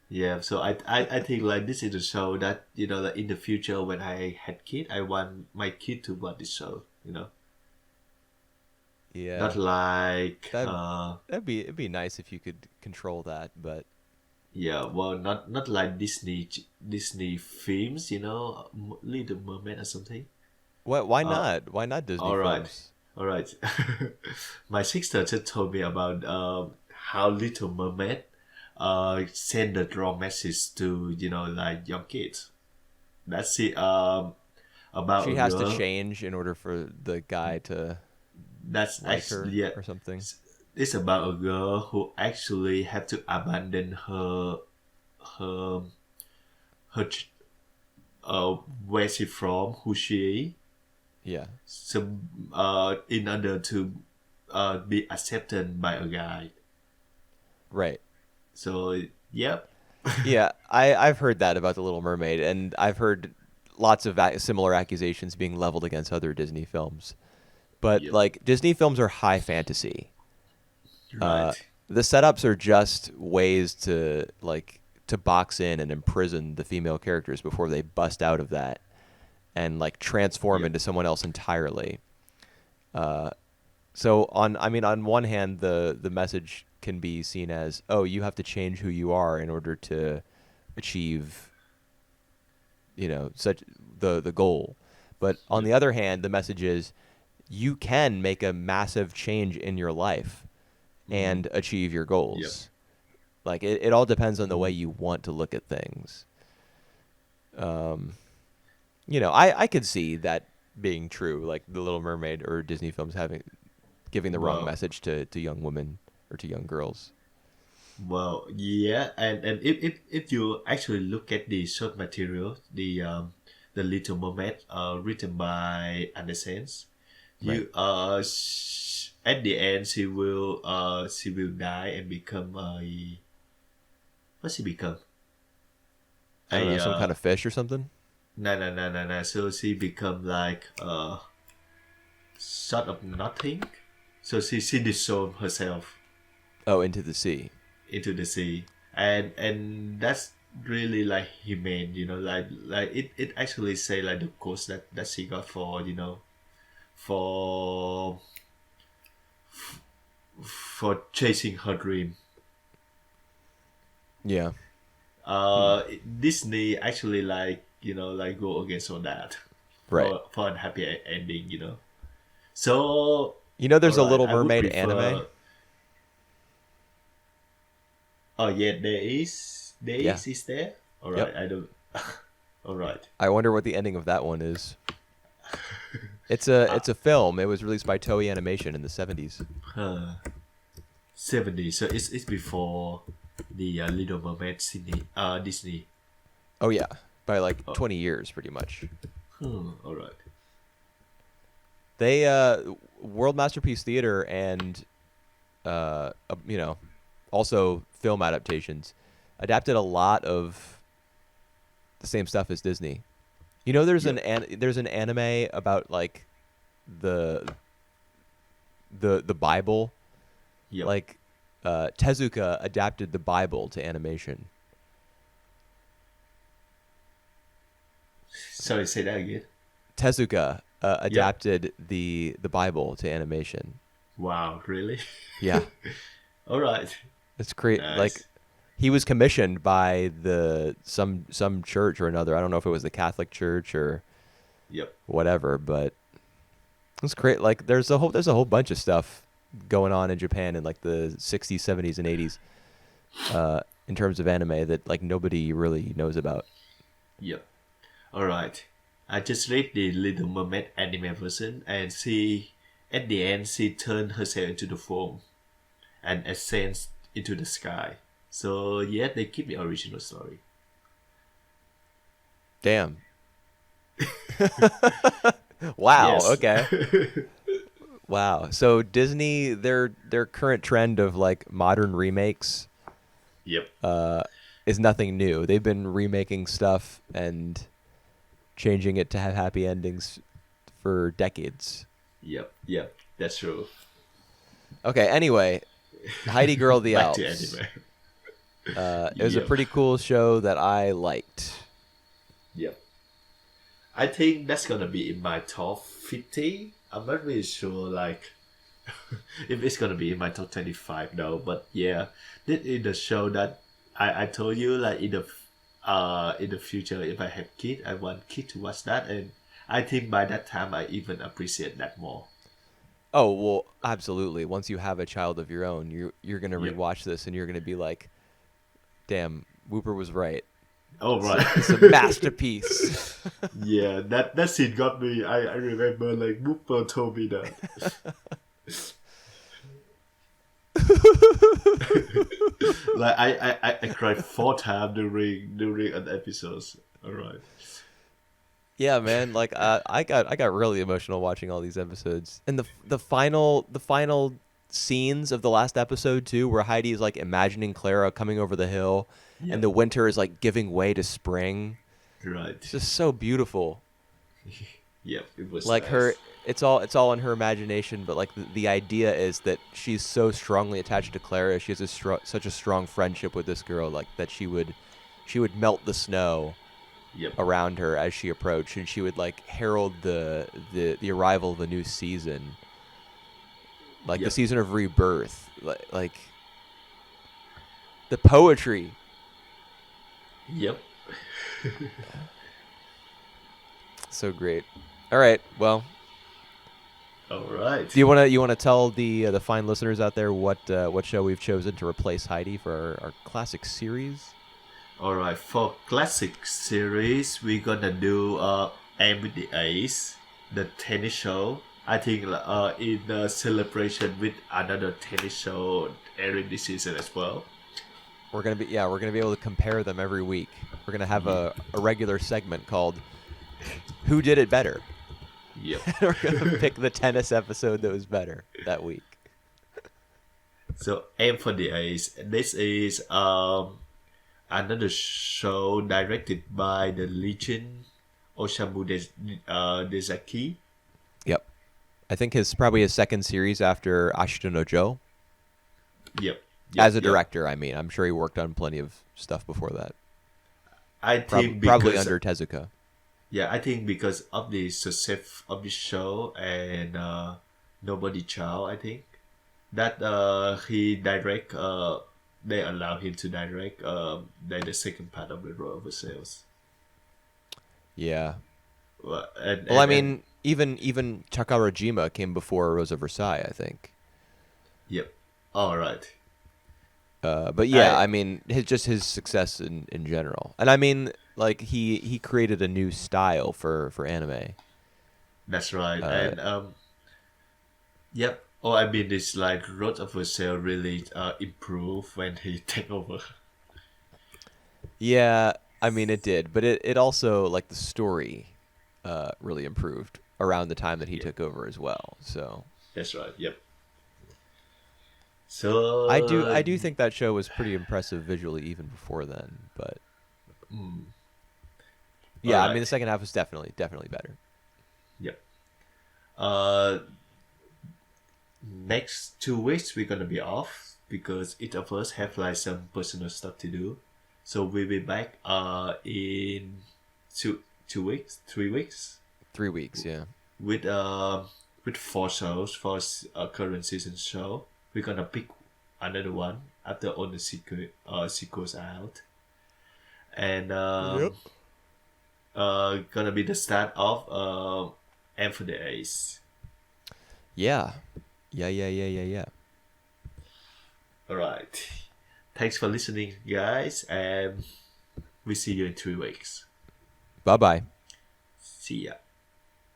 Yeah, so I think like this is a show that like in the future when I had kid, I want my kid to watch this show.
Yeah.
Not like
it'd be nice if you could control that, but
yeah, well, not like Disney films, Little Mermaid or something.
What? Why not? Why not Disney films?
All right. My sister just told me about how Little Mermaid send the wrong message to like young kids. That's it. About
she has to change in order for the guy to
that's
like her
actually, yeah,
or something.
it's about a girl who actually had to abandon her her where she from, who she,
Yeah.
so in order to be accepted by a guy.
Right.
So yep.
Yeah, I've heard that about the Little Mermaid, and I've heard lots of similar accusations being leveled against other Disney films. But
Yep.
like Disney films are high fantasy.
Right.
The setups are just ways to to box in and imprison the female characters before they bust out of that and like transform
Yep.
into someone else entirely. So on one hand, the message can be seen as, oh, you have to change who you are in order to achieve, such the goal. But on
Yep.
the other hand, the message is you can make a massive change in your life and achieve your goals. Like it all depends on the way you want to look at things. I could see that being true, like The Little Mermaid or Disney films giving the wrong
Well,
message to young women or to young girls.
well, yeah, and if you actually look at the source material, the Little Mermaid, written by Andersen,
Right.
at the end she will die and become a, what she become,
I don't
a
know, some kind of fish or something.
no, so she become like sort of nothing, so she dissolved herself
Oh, into the sea.
into the sea, and that's really like humane, like it actually say like the cost that she got for, for for chasing her dream.
Yeah.
Disney actually like, like go against all that
Right.
for a happy ending, so all
There's a
right,
Little
I would
Mermaid anime.
prefer. Oh yeah, there
Yeah.
is there. All right,
Yep.
I don't. All right.
I wonder what the ending of that one is. It's a film. It was released by Toei Animation in the 70s.
70. So it's before the Little Mermaid Disney.
Oh yeah, by like 20 years pretty much.
All right.
They World Masterpiece Theater and also film adaptations adapted a lot of the same stuff as Disney. There's there's an anime about like the the Bible.
Yep.
Like Tezuka adapted the Bible to animation.
Sorry, say that again.
Tezuka adapted the Bible to animation.
Wow, really?
Yeah.
All right.
It's great.
Nice.
Like he was commissioned by some church or another. I don't know if it was the Catholic Church or
Yep.
whatever, but it's great. Like there's a whole bunch of stuff going on in Japan in like the 60s, 70s, and 80s in terms of anime that like nobody really knows about.
Yep. All right. I just read the Little Mermaid anime version, and she, at the end, she turned herself into the foam and ascends into the sky. So yeah, they keep the original story.
Damn. Wow.
Yes.
Okay. Wow. So Disney, their current trend of like modern remakes
Yep.
is nothing new. They've been remaking stuff and changing it to have happy endings for decades.
Yep. Yep. That's true.
Okay. Anyway, Heidi Girl the
Back
Alps.
to anime.
It was a
Yep.
pretty cool show that I liked.
Yep. I think that's gonna be in my top 50. I'm not really sure, like, if it's gonna be in my top 25 though. But yeah, this is the show that I told you, like in the future, if I have kid, I want kid to watch that, and I think by that time I even appreciate that more.
Oh well, absolutely. Once you have a child of your own, you're gonna
Yep.
rewatch this and you're gonna be like, "Damn, Whooper was right.
Oh right.
It's a masterpiece."
Yeah, that scene got me. I remember like Whooper told me that.
Like I cried 4 times during an episode. All right.
Yeah, man. Like I got really emotional watching all these episodes, and the final scenes of the last episode too, where Heidi is like imagining Clara coming over the hill,
Yeah.
and the winter is like giving way to spring.
Right.
It's just so beautiful.
Yep. It was
Like
nice.
her, it's all in her imagination, but like the idea is that she's so strongly attached to Clara. She has such a strong friendship with this girl, like that she would melt the snow
Yep.
around her as she approached, and she would like herald the arrival of a new season, like the
Yep.
season of rebirth, like the poetry.
Yep.
So great. All right, well,
All right.
do you want to tell the fine listeners out there what show we've chosen to replace Heidi for our classic series?
All right. For classic series, we're gonna do Aim with the Ace, the tennis show. I think in the celebration with another tennis show airing this season as well.
We're gonna be able to compare them every week. We're gonna have a regular segment called "Who Did It Better."
Yep.
We're gonna pick the tennis episode that was better that week.
So Aim for the Ace. This is another show directed by the legend Osamu Dezaki.
Yep, I think probably his second series after Ashita no Joe.
Yep.
As a
yep.
director, I mean, I'm sure he worked on plenty of stuff before that.
I think
Probably
because
under Tezuka.
I think because of the success of this show and Nobody Chow, I think that he direct. They allow him to direct the second part of the Road of Sales.
Yeah.
Well,
I mean, even Takarajima came before Rose of Versailles, I think.
Yep. All right.
But yeah, I mean, his success in general, and I mean, like he created a new style for anime.
That's right, and yep. Oh, I mean, this like Road of Versailles really improved when he take over.
Yeah, I mean it did, but it also like the story really improved around the time that he took over as well. So
That's right. Yep. So
I do think that show was pretty impressive visually even before then, but yeah, I mean
Alright.
the second half was definitely better.
Yep. Next 2 weeks we're gonna be off because each of us have like some personal stuff to do. So we'll be back in 2 weeks, 3 weeks
3 weeks, yeah.
with 4 shows for current season show. We're gonna pick another one after all the sequels are out, and gonna be the start of Aim for the Ace.
Yeah.
All right. Thanks for listening, guys, and we see you in 3 weeks.
Bye-bye.
See ya.